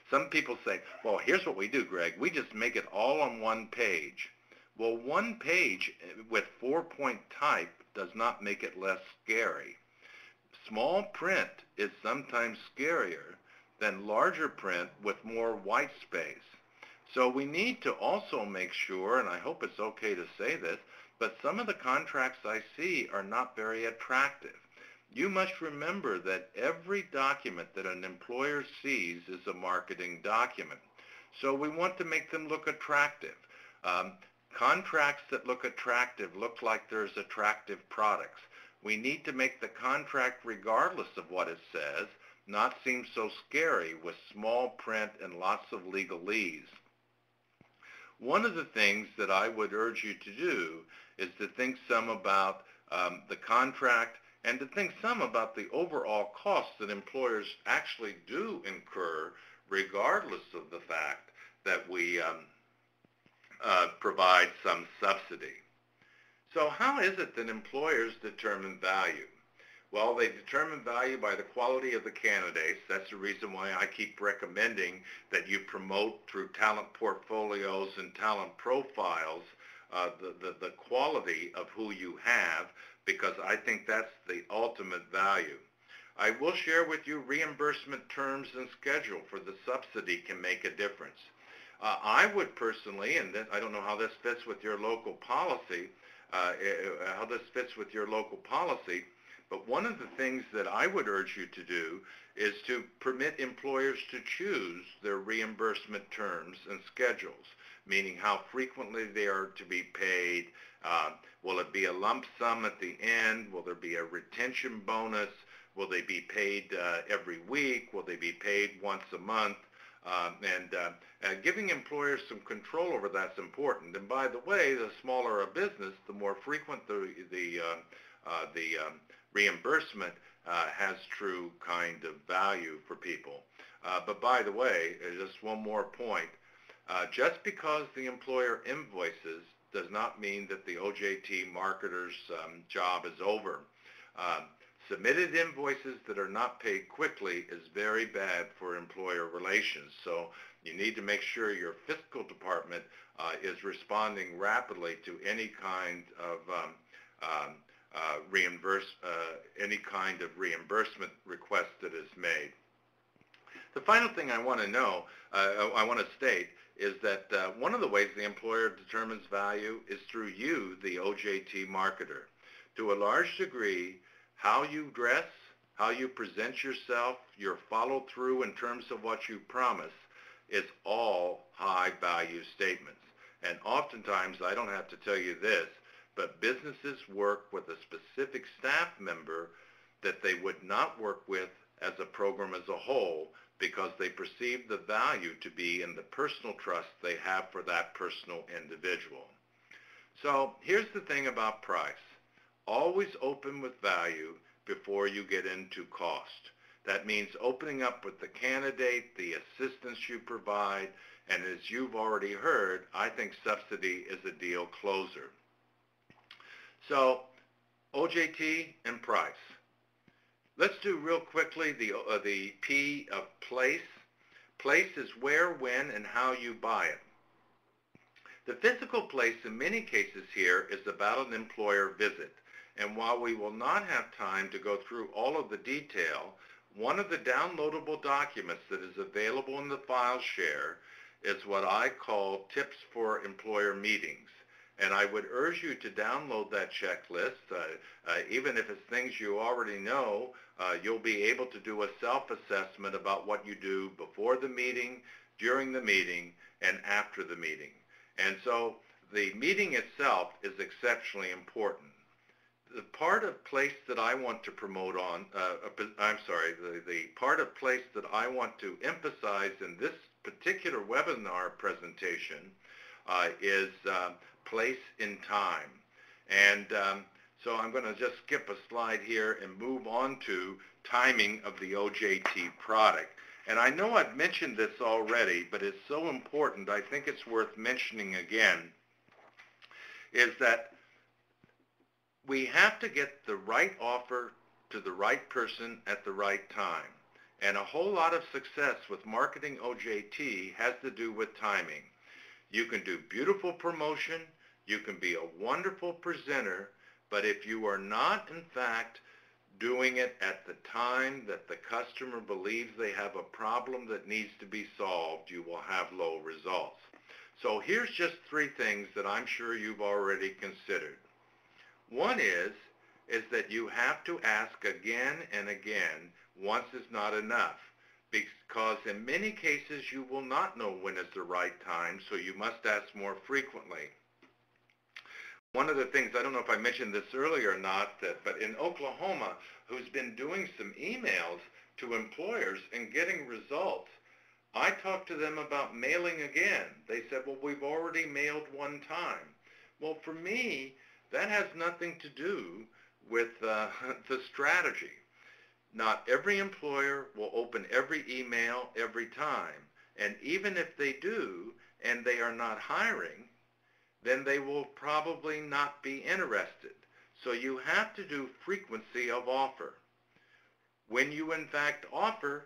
some people say, well, here's what we do, Greg. We just make it all on one page. Well, one page with 4-point type does not make it less scary. Small print is sometimes scarier than larger print with more white space. So we need to also make sure, and I hope it's okay to say this, but some of the contracts I see are not very attractive. You must remember that every document that an employer sees is a marketing document. So we want to make them look attractive. Contracts that look attractive look like there's attractive products. We need to make the contract, regardless of what it says, not seem so scary with small print and lots of legalese. One of the things that I would urge you to do is to think some about the contract and to think some about the overall costs that employers actually do incur, regardless of the fact that we provide some subsidy. So how is it that employers determine value? Well, they determine value by the quality of the candidates. That's the reason why I keep recommending that you promote through talent portfolios and talent profiles the quality of who you have, because I think that's the ultimate value. I will share with you reimbursement terms and schedule for the subsidy can make a difference. I would personally, and I don't know how this fits with your local policy, but one of the things that I would urge you to do is to permit employers to choose their reimbursement terms and schedules, meaning how frequently they are to be paid. Will it be a lump sum at the end? Will there be a retention bonus? Will they be paid every week? Will they be paid once a month? Giving employers some control over that's important. And by the way, the smaller a business, the more frequent the reimbursement has true kind of value for people. But by the way, just one more point. Just because the employer invoices does not mean that the OJT marketer's job is over. Submitted invoices that are not paid quickly is very bad for employer relations. So you need to make sure your fiscal department is responding rapidly to any kind of reimbursement request that is made. The final thing I want to state is that one of the ways the employer determines value is through you, the OJT marketer. To a large degree, how you dress, how you present yourself, your follow-through in terms of what you promise is all high-value statements. And oftentimes, I don't have to tell you this, but businesses work with a specific staff member that they would not work with as a program as a whole because they perceive the value to be in the personal trust they have for that personal individual. So here's the thing about price. Always open with value before you get into cost. That means opening up with the candidate, the assistance you provide, and as you've already heard, I think subsidy is a deal closer. So OJT and price. Let's do real quickly the P of place. Place is where, when, and how you buy it. The physical place in many cases here is about an employer visit. And while we will not have time to go through all of the detail, one of the downloadable documents that is available in the file share is what I call Tips for Employer Meetings. And I would urge you to download that checklist. Even if it's things you already know, you'll be able to do a self-assessment about what you do before the meeting, during the meeting, and after the meeting. And so the meeting itself is exceptionally important. The part of place that I want to promote on, the part of place that I want to emphasize in this particular webinar presentation is place in time. And so I'm going to just skip a slide here and move on to timing of the OJT product. And I know I've mentioned this already, but it's so important, I think it's worth mentioning again, is that we have to get the right offer to the right person at the right time. And a whole lot of success with marketing OJT has to do with timing. You can do beautiful promotion, you can be a wonderful presenter, but if you are not, in fact, doing it at the time that the customer believes they have a problem that needs to be solved, you will have low results. So here's just 3 things that I'm sure you've already considered. One is that you have to ask again and again. Once is not enough, because in many cases you will not know when is the right time, so you must ask more frequently. One of the things, I don't know if I mentioned this earlier or not, but in Oklahoma, who's been doing some emails to employers and getting results, I talked to them about mailing again. They said, well, we've already mailed one time. Well, for me, that has nothing to do with the strategy. Not every employer will open every email every time. And even if they do, and they are not hiring, then they will probably not be interested. So you have to do frequency of offer. When you in fact offer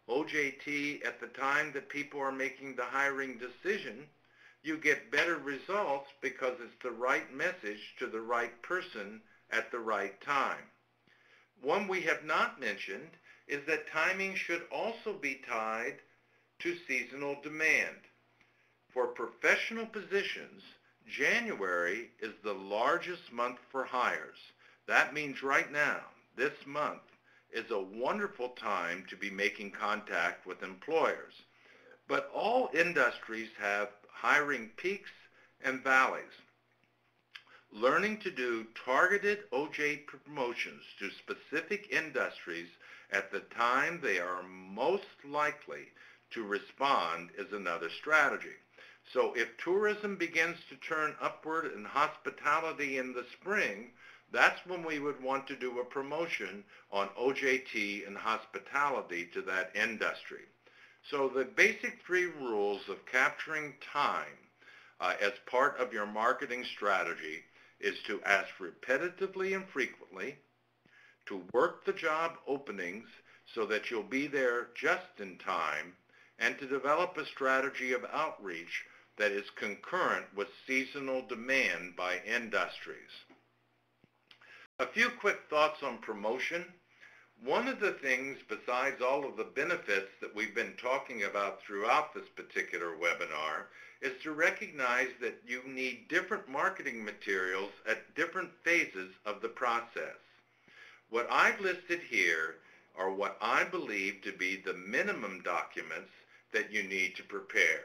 OJT at the time that people are making the hiring decision, you get better results because it's the right message to the right person at the right time. One we have not mentioned is that timing should also be tied to seasonal demand. For professional positions, January is the largest month for hires. That means right now, this month, is a wonderful time to be making contact with employers. But all industries have hiring peaks and valleys. Learning to do targeted OJT promotions to specific industries at the time they are most likely to respond is another strategy. So if tourism begins to turn upward in hospitality in the spring, that's when we would want to do a promotion on OJT and hospitality to that industry. So the basic 3 rules of capturing time as part of your marketing strategy is to ask repetitively and frequently, to work the job openings so that you'll be there just in time, and to develop a strategy of outreach that is concurrent with seasonal demand by industries. A few quick thoughts on promotion. One of the things, besides all of the benefits that we've been talking about throughout this particular webinar, is to recognize that you need different marketing materials at different phases of the process. What I've listed here are what I believe to be the minimum documents that you need to prepare.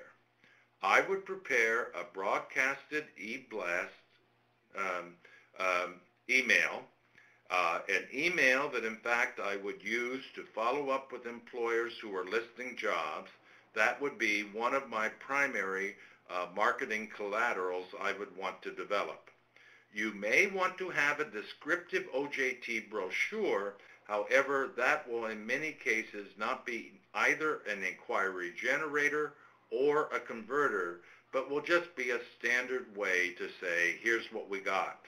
I would prepare a broadcasted e-blast email, an email that in fact I would use to follow up with employers who are listing jobs. That would be one of my primary marketing collaterals I would want to develop. You may want to have a descriptive OJT brochure. However, that will in many cases not be either an inquiry generator or a converter, but will just be a standard way to say, here's what we got.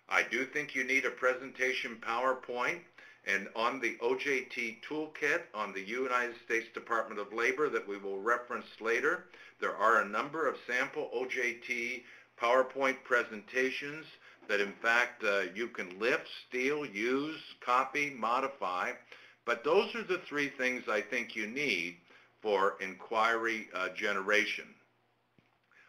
I do think you need a presentation PowerPoint, and on the OJT toolkit on the United States Department of Labor that we will reference later, there are a number of sample OJT PowerPoint presentations that in fact you can lift, steal, use, copy, modify. But those are the 3 things I think you need for inquiry generation.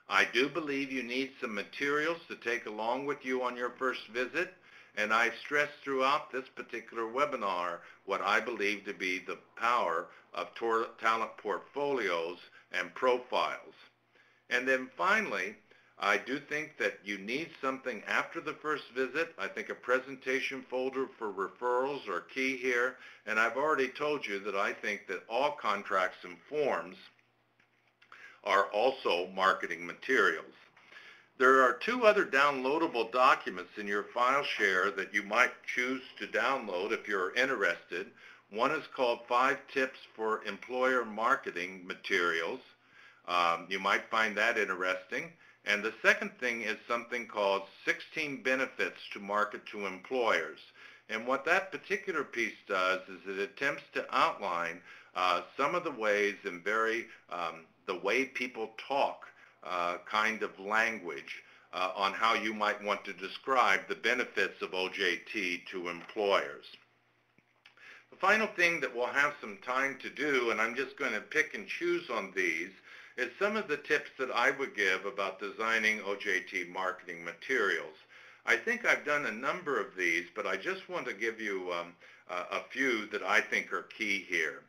I do believe you need some materials to take along with you on your first visit, and I've stressed throughout this particular webinar what I believe to be the power of talent portfolios and profiles. And then finally, I do think that you need something after the first visit. I think a presentation folder for referrals are key here, and I've already told you that I think that all contracts and forms are also marketing materials. There are two other downloadable documents in your file share that you might choose to download if you're interested. One is called 5 Tips for Employer Marketing Materials. You might find that interesting. And the second thing is something called 16 Benefits to Market to Employers. And what that particular piece does is it attempts to outline some of the ways and the way people talk kind of language on how you might want to describe the benefits of OJT to employers. The final thing that we'll have some time to do, and I'm just going to pick and choose on these, is some of the tips that I would give about designing OJT marketing materials. I think I've done a number of these, but I just want to give you a few that I think are key here.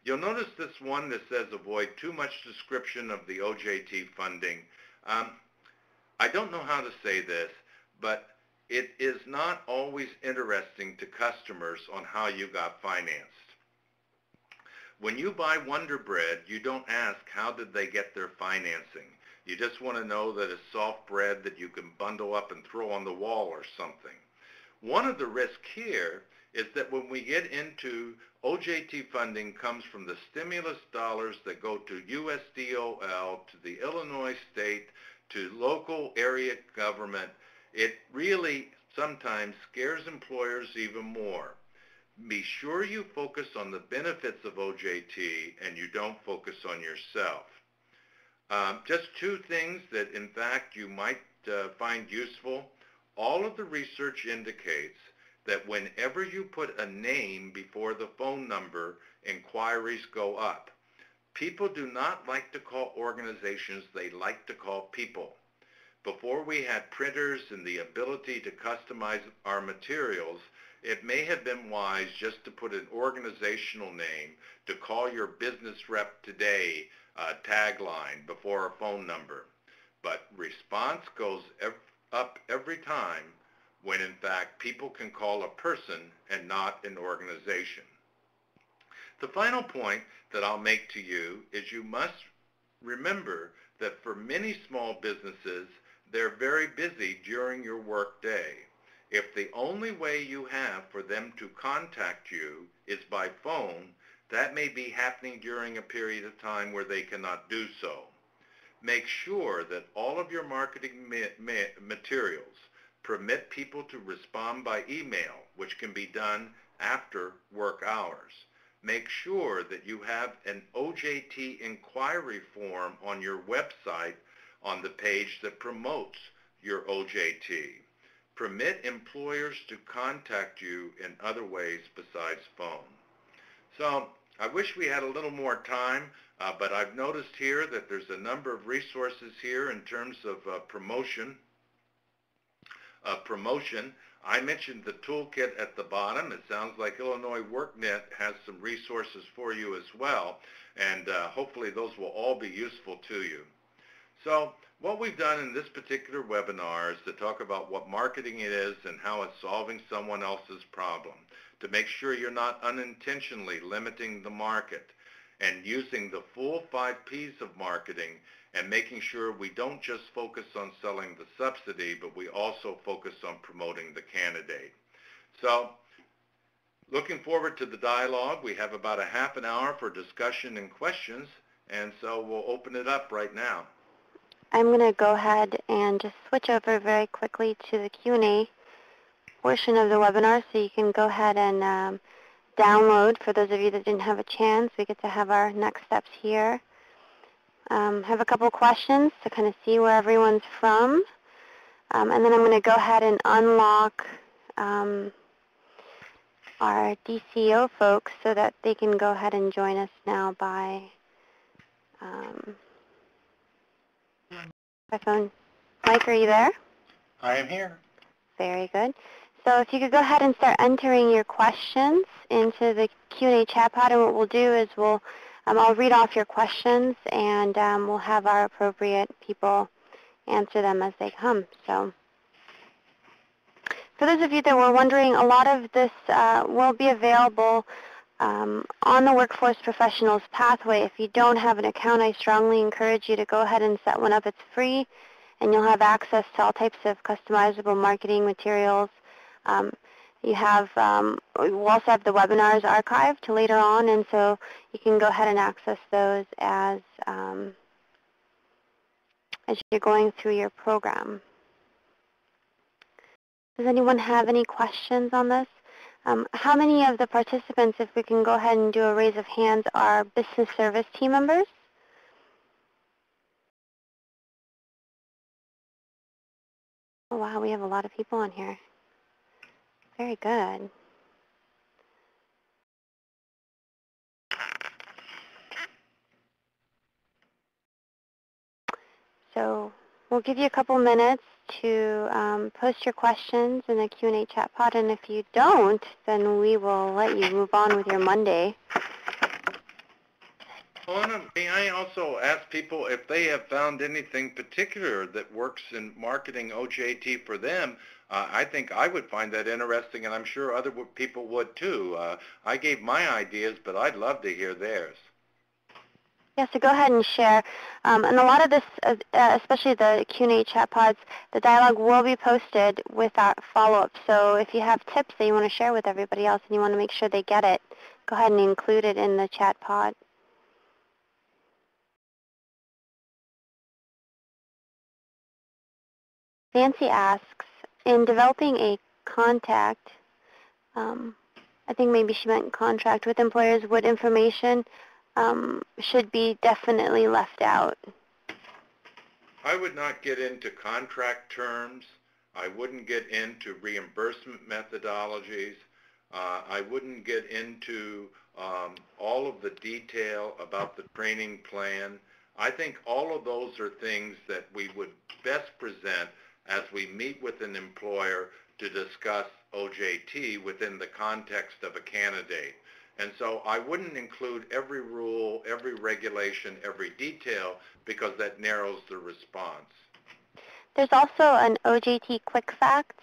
You'll notice this one that says avoid too much description of the OJT funding. I don't know how to say this, but it is not always interesting to customers on how you got financed. When you buy Wonder Bread, you don't ask how did they get their financing. You just want to know that it's soft bread that you can bundle up and throw on the wall or something. One of the risks here is that when we get into OJT funding comes from the stimulus dollars that go to USDOL, to the Illinois state, to local area government. It really sometimes scares employers even more. Be sure you focus on the benefits of OJT and you don't focus on yourself. Just two things that in fact you might find useful. All of the research indicates that whenever you put a name before the phone number, inquiries go up. People do not like to call organizations, they like to call people. Before we had printers and the ability to customize our materials, it may have been wise just to put an organizational name, to call your business rep today tagline before a phone number. But response goes up every time when in fact people can call a person and not an organization. The final point that I'll make to you is you must remember that for many small businesses, they're very busy during your work day. If the only way you have for them to contact you is by phone, that may be happening during a period of time where they cannot do so. Make sure that all of your marketing materials permit people to respond by email, which can be done after work hours. Make sure that you have an OJT inquiry form on your website on the page that promotes your OJT. Permit employers to contact you in other ways besides phone. So I wish we had a little more time, but I've noticed here that there's a number of resources here in terms of promotion. I mentioned the toolkit at the bottom. It sounds like Illinois workNet has some resources for you as well, and hopefully those will all be useful to you. So what we've done in this particular webinar is to talk about what marketing is and how it's solving someone else's problem, to make sure you're not unintentionally limiting the market, and using the full 5 Ps of marketing and making sure we don't just focus on selling the subsidy, but we also focus on promoting the candidate. So looking forward to the dialogue. We have about a half an hour for discussion and questions, and so we'll open it up right now. I'm going to go ahead and just switch over very quickly to the Q&A portion of the webinar, so you can go ahead and download. For those of you that didn't have a chance, we get to have our next steps here. Have a couple questions to kind of see where everyone's from. And then I'm going to go ahead and unlock our DCO folks so that they can go ahead and join us now by Microphone. Mike, are you there? I am here. Very good. So if you could go ahead and start entering your questions into the Q&A chat pod, and what we'll do is I'll read off your questions, and we'll have our appropriate people answer them as they come. So for those of you that were wondering, a lot of this will be available on the Workforce Professionals Pathway. If you don't have an account, I strongly encourage you to go ahead and set one up. It's free, and you'll have access to all types of customizable marketing materials. We'll also have the webinars archived to later on, and so you can go ahead and access those as you're going through your program. Does anyone have any questions on this? How many of the participants, if we can go ahead and do a raise of hands, are business service team members? Oh, wow, we have a lot of people on here. Very good. So we'll give you a couple minutes to post your questions in the Q&A chat pod, and if you don't, then we will let you move on with your Monday. Well, may I also ask people if they have found anything particular that works in marketing OJT for them? I think I would find that interesting, and I'm sure other people would too. I gave my ideas, but I'd love to hear theirs. Yeah, so go ahead and share. And a lot of this, especially the Q&A chat pods, the dialogue will be posted with our follow-up. So if you have tips that you want to share with everybody else and you want to make sure they get it, go ahead and include it in the chat pod. Nancy asks, in developing a contact, I think maybe she meant contract with employers, would information should be definitely left out? I would not get into contract terms. I wouldn't get into reimbursement methodologies. I wouldn't get into all of the detail about the training plan. I think all of those are things that we would best present as we meet with an employer to discuss OJT within the context of a candidate. And so I wouldn't include every rule, every regulation, every detail, because that narrows the response. There's also an OJT Quick Facts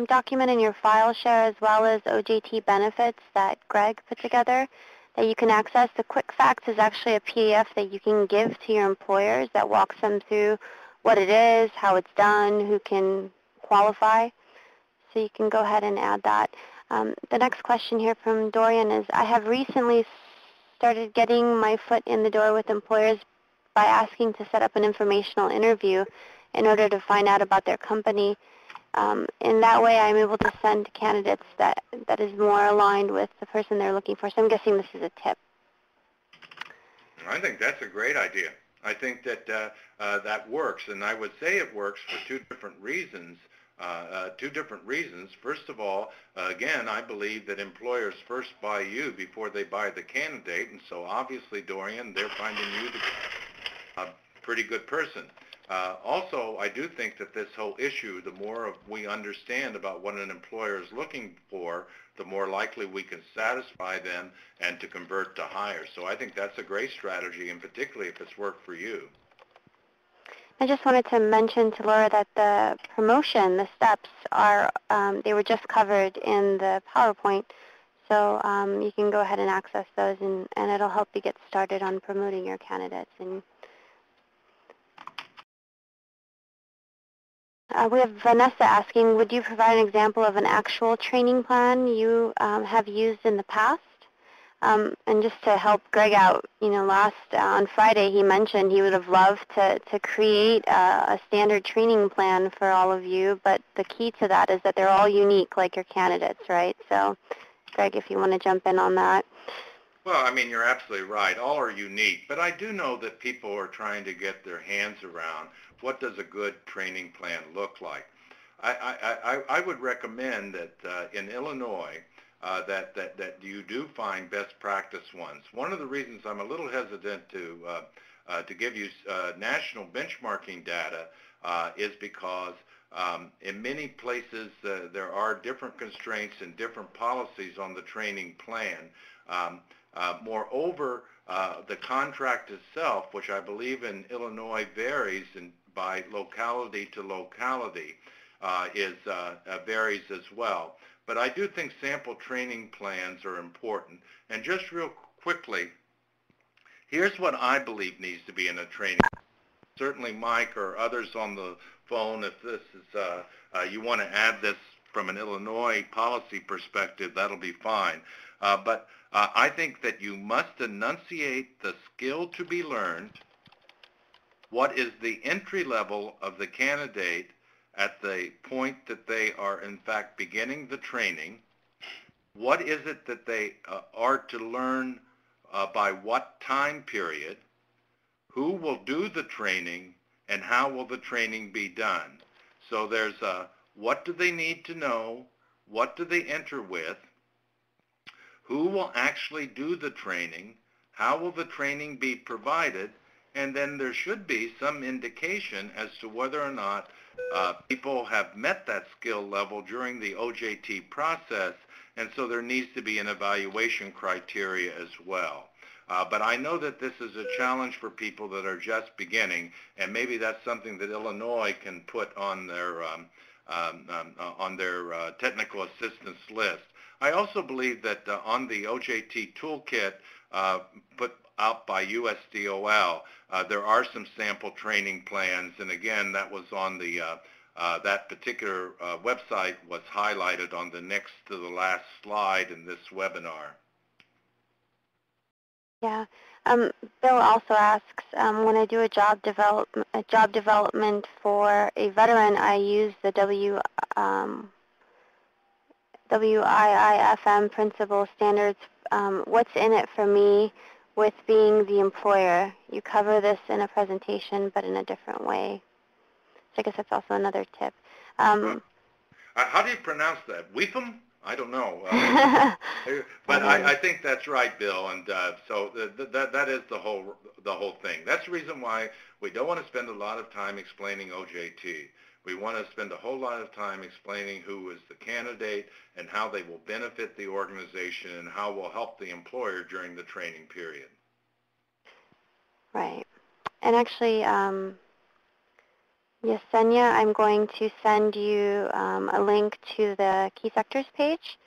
document in your file share, as well as OJT benefits that Greg put together that you can access. The Quick Facts is actually a PDF that you can give to your employers that walks them through what it is, how it's done, who can qualify. So you can go ahead and add that. The next question here from Dorian is, I have recently started getting my foot in the door with employers by asking to set up an informational interview in order to find out about their company. In that way, I'm able to send candidates that is more aligned with the person they're looking for. So I'm guessing this is a tip. I think that's a great idea. I think that that works, and I would say it works for two different reasons. First of all, again, I believe that employers first buy you before they buy the candidate, and so obviously, Dorian, they're finding you to be a pretty good person. Also, I do think that this whole issue, the more we understand about what an employer is looking for, the more likely we can satisfy them and to convert to hire. So I think that's a great strategy, and particularly if it's worked for you. I just wanted to mention to Laura that the promotion, the steps are, they were just covered in the PowerPoint. So you can go ahead and access those, and it'll help you get started on promoting your candidates. And we have Vanessa asking, would you provide an example of an actual training plan you have used in the past? And just to help Greg out, on Friday he mentioned he would have loved to create a standard training plan for all of you, but the key to that is that they're all unique like your candidates, right? So, Greg, if you want to jump in on that. Well, I mean, you're absolutely right. All are unique, but I do know that people are trying to get their hands around what does a good training plan look like. I would recommend that in Illinois, that you do find best practice ones. One of the reasons I'm a little hesitant to to give you national benchmarking data is because in many places there are different constraints and different policies on the training plan. Moreover, the contract itself, which I believe in Illinois varies by locality to locality, varies as well. But I do think sample training plans are important. And just real quickly, here's what I believe needs to be in a training. Certainly Mike or others on the phone, if this is, you want to add this from an Illinois policy perspective, that'll be fine. But I think that you must enunciate the skill to be learned, what is the entry level of the candidate at the point that they are in fact beginning the training, what is it that they are to learn by what time period, who will do the training, and how will the training be done. So there's what do they need to know, what do they enter with, who will actually do the training, how will the training be provided, and then there should be some indication as to whether or not people have met that skill level during the OJT process, and so there needs to be an evaluation criteria as well. But I know that this is a challenge for people that are just beginning, and maybe that's something that Illinois can put on their technical assistance list. I also believe that on the OJT toolkit put out by USDOL, there are some sample training plans, and again, that was on the that particular website was highlighted on the next to the last slide in this webinar. Yeah. Bill also asks, when I do a job development for a veteran, I use the WIIFM principle standards. What's in it for me with being the employer? You cover this in a presentation, but in a different way. So I guess that's also another tip. How do you pronounce that? WIIFM? I don't know. But I think that's right, Bill. And so that is the whole thing. That's the reason why we don't want to spend a lot of time explaining OJT. We want to spend a whole lot of time explaining who is the candidate and how they will benefit the organization and how will help the employer during the training period. Right. And actually, Yesenia, I'm going to send you a link to the Key Sectors page.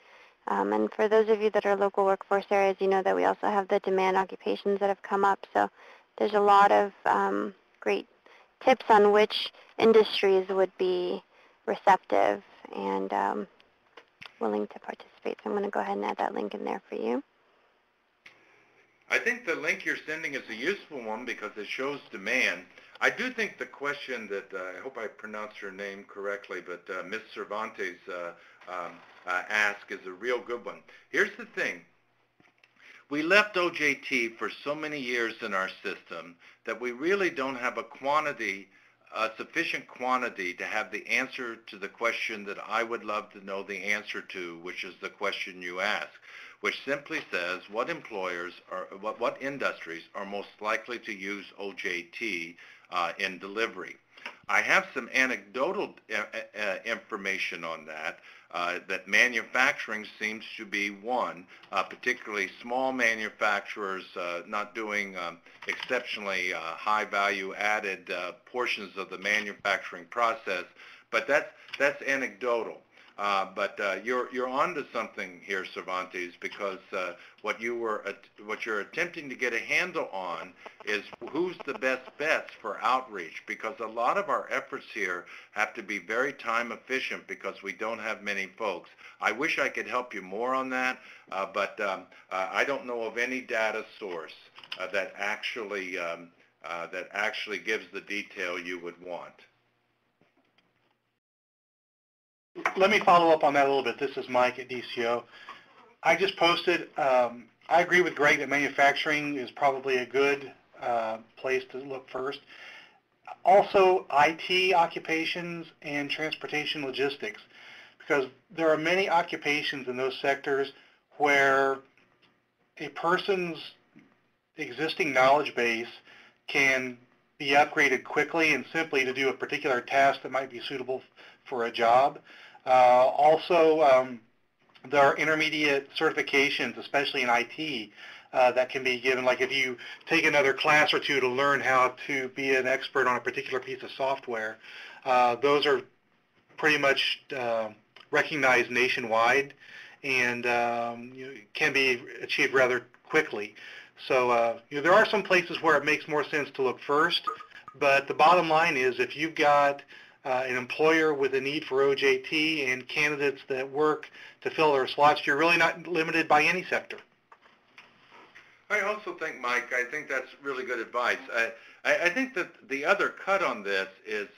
And for those of you that are local workforce areas, you know that we also have the demand occupations that have come up. So there's a lot of great tips on which industries would be receptive and willing to participate. So I'm going to go ahead and add that link in there for you. I think the link you're sending is a useful one because it shows demand. I do think the question that, I hope I pronounced her name correctly, but Ms. Cervantes asked is a real good one. Here's the thing. We left OJT for so many years in our system that we really don't have a sufficient quantity to have the answer to the question that I would love to know the answer to, which is the question you ask, which simply says what employers or what industries are most likely to use OJT in delivery. I have some anecdotal information on that, that manufacturing seems to be one, particularly small manufacturers not doing exceptionally high value added portions of the manufacturing process, but that's anecdotal. But you're onto something here, Cervantes, because what you're attempting to get a handle on is who's the best bets for outreach, because a lot of our efforts here have to be very time efficient because we don't have many folks. I wish I could help you more on that, but I don't know of any data source that actually gives the detail you would want. Let me follow up on that a little bit. This is Mike at DCO. I just posted, I agree with Greg that manufacturing is probably a good place to look first. Also, IT occupations and transportation logistics, because there are many occupations in those sectors where a person's existing knowledge base can be upgraded quickly and simply to do a particular task that might be suitable for a job. Also, there are intermediate certifications, especially in IT, that can be given. Like if you take another class or two to learn how to be an expert on a particular piece of software, those are pretty much recognized nationwide and can be achieved rather quickly. So there are some places where it makes more sense to look first, but the bottom line is if you've got an employer with a need for OJT and candidates that work to fill their slots, you're really not limited by any sector. I also think, Mike, I think that's really good advice. I think that the other cut on this is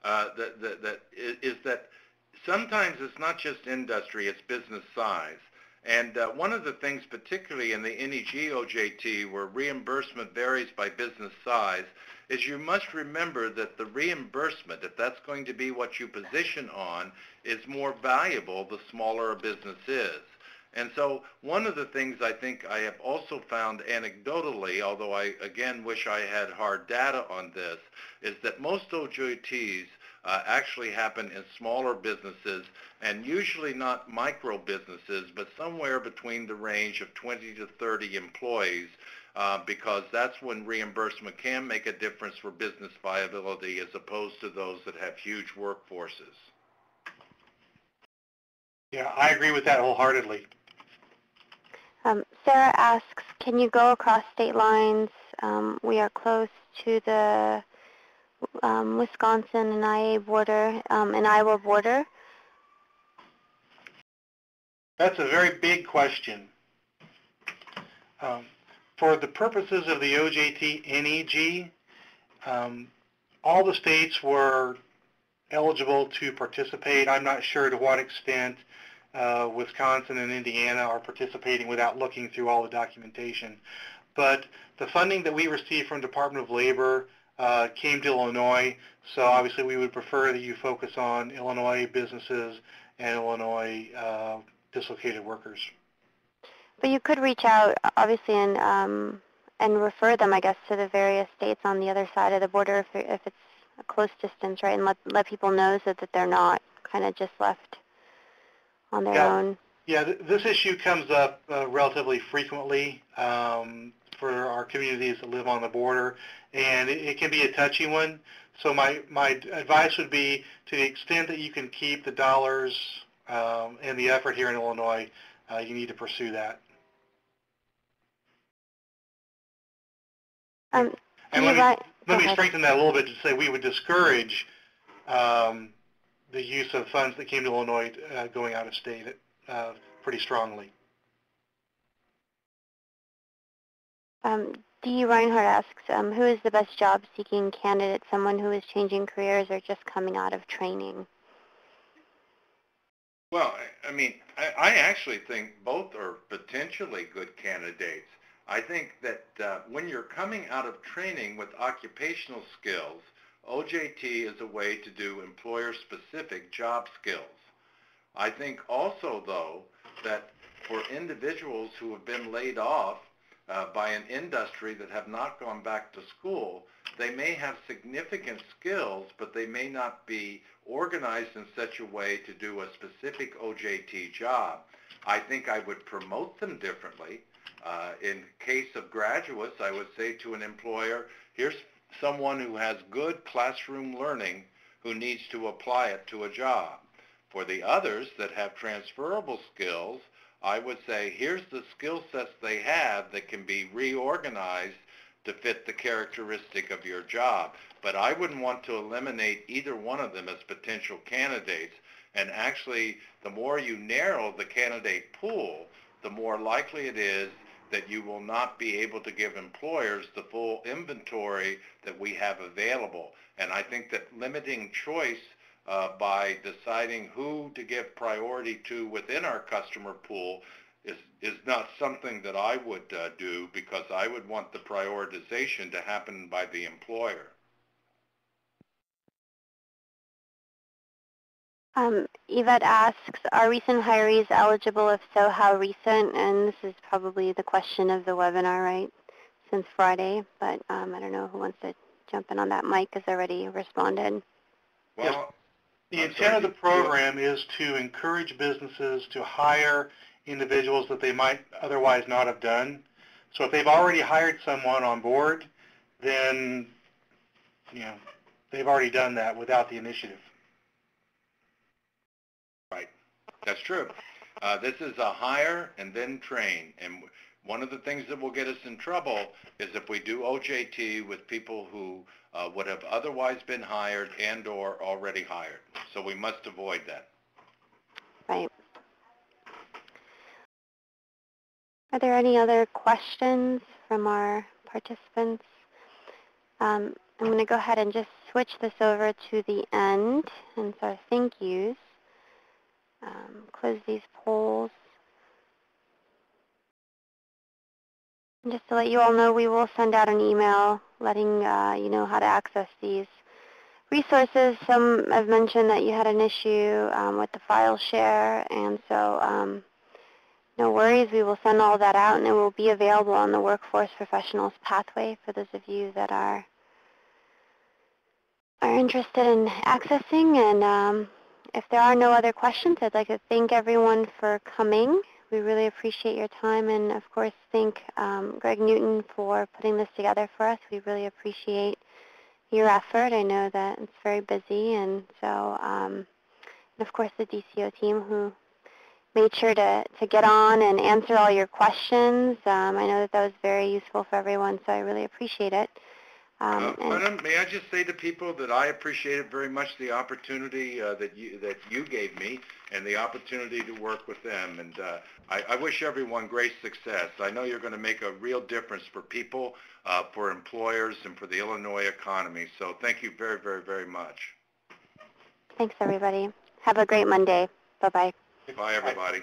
that sometimes it's not just industry, it's business size. And one of the things, particularly in the NEG OJT, where reimbursement varies by business size, is you must remember that the reimbursement, if that's going to be what you position on, is more valuable the smaller a business is. And so one of the things I think I have also found anecdotally, although I again wish I had hard data on this, is that most OJTs actually happen in smaller businesses, and usually not micro businesses, but somewhere between the range of 20 to 30 employees, because that's when reimbursement can make a difference for business viability as opposed to those that have huge workforces. Yeah, I agree with that wholeheartedly. Sarah asks, can you go across state lines? We are close to the Wisconsin and Iowa border. That's a very big question. For the purposes of the OJT NEG, all the states were eligible to participate. I'm not sure to what extent Wisconsin and Indiana are participating without looking through all the documentation. But the funding that we received from Department of Labor came to Illinois, so obviously we would prefer that you focus on Illinois businesses and Illinois dislocated workers. But you could reach out, obviously, and refer them, I guess, to the various states on the other side of the border if it's a close distance, right, and let people know so that they're not kind of just left on their own. Yeah, this issue comes up relatively frequently for our communities that live on the border, and it can be a touchy one. So my advice would be, to the extent that you can keep the dollars and the effort here in Illinois, you need to pursue that. And let me strengthen that a little bit to say we would discourage the use of funds that came to Illinois going out of state pretty strongly. D. Reinhardt asks, who is the best job-seeking candidate, someone who is changing careers or just coming out of training? Well, I mean, I actually think both are potentially good candidates. I think that when you're coming out of training with occupational skills, OJT is a way to do employer-specific job skills. I think also, though, that for individuals who have been laid off by an industry that have not gone back to school, they may have significant skills, but they may not be organized in such a way to do a specific OJT job. I think I would promote them differently. In case of graduates, I would say to an employer, here's someone who has good classroom learning who needs to apply it to a job. For the others that have transferable skills, I would say, here's the skill sets they have that can be reorganized to fit the characteristic of your job. But I wouldn't want to eliminate either one of them as potential candidates. And actually, the more you narrow the candidate pool, the more likely it is that you will not be able to give employers the full inventory that we have available. And I think that limiting choice by deciding who to give priority to within our customer pool is not something that I would do, because I would want the prioritization to happen by the employer. Yvette asks, are recent hirees eligible? If so, how recent? And this is probably the question of the webinar, right? since Friday, but I don't know who wants to jump in on that. Mike has already responded. Well, the intent of the program is to encourage businesses to hire individuals that they might otherwise not have done. So if they've already hired someone on board, then they've already done that without the initiative. Right. That's true. This is a hire and then train. And one of the things that will get us in trouble is if we do OJT with people who would have otherwise been hired and or already hired. So we must avoid that. Right. Are there any other questions from our participants? I'm going to go ahead and just switch this over to the end, and so thank yous. Close these polls. And just to let you all know, we will send out an email letting you know how to access these resources. Some have mentioned that you had an issue with the file share, and so no worries. We will send all that out, and it will be available on the Workforce Professionals Pathway for those of you that are interested in accessing. And if there are no other questions, I'd like to thank everyone for coming. We really appreciate your time, and of course thank Greg Newton for putting this together for us. We really appreciate your effort. I know that it's very busy, and so and of course the DCO team who made sure to get on and answer all your questions. I know that was very useful for everyone, so I really appreciate it. May I just say to people that I appreciate it very much, the opportunity that you gave me and the opportunity to work with them. And I wish everyone great success. I know you're going to make a real difference for people, for employers, and for the Illinois economy. So thank you very, very, very much. Thanks, everybody. Have a great Monday. Bye-bye. Bye, everybody.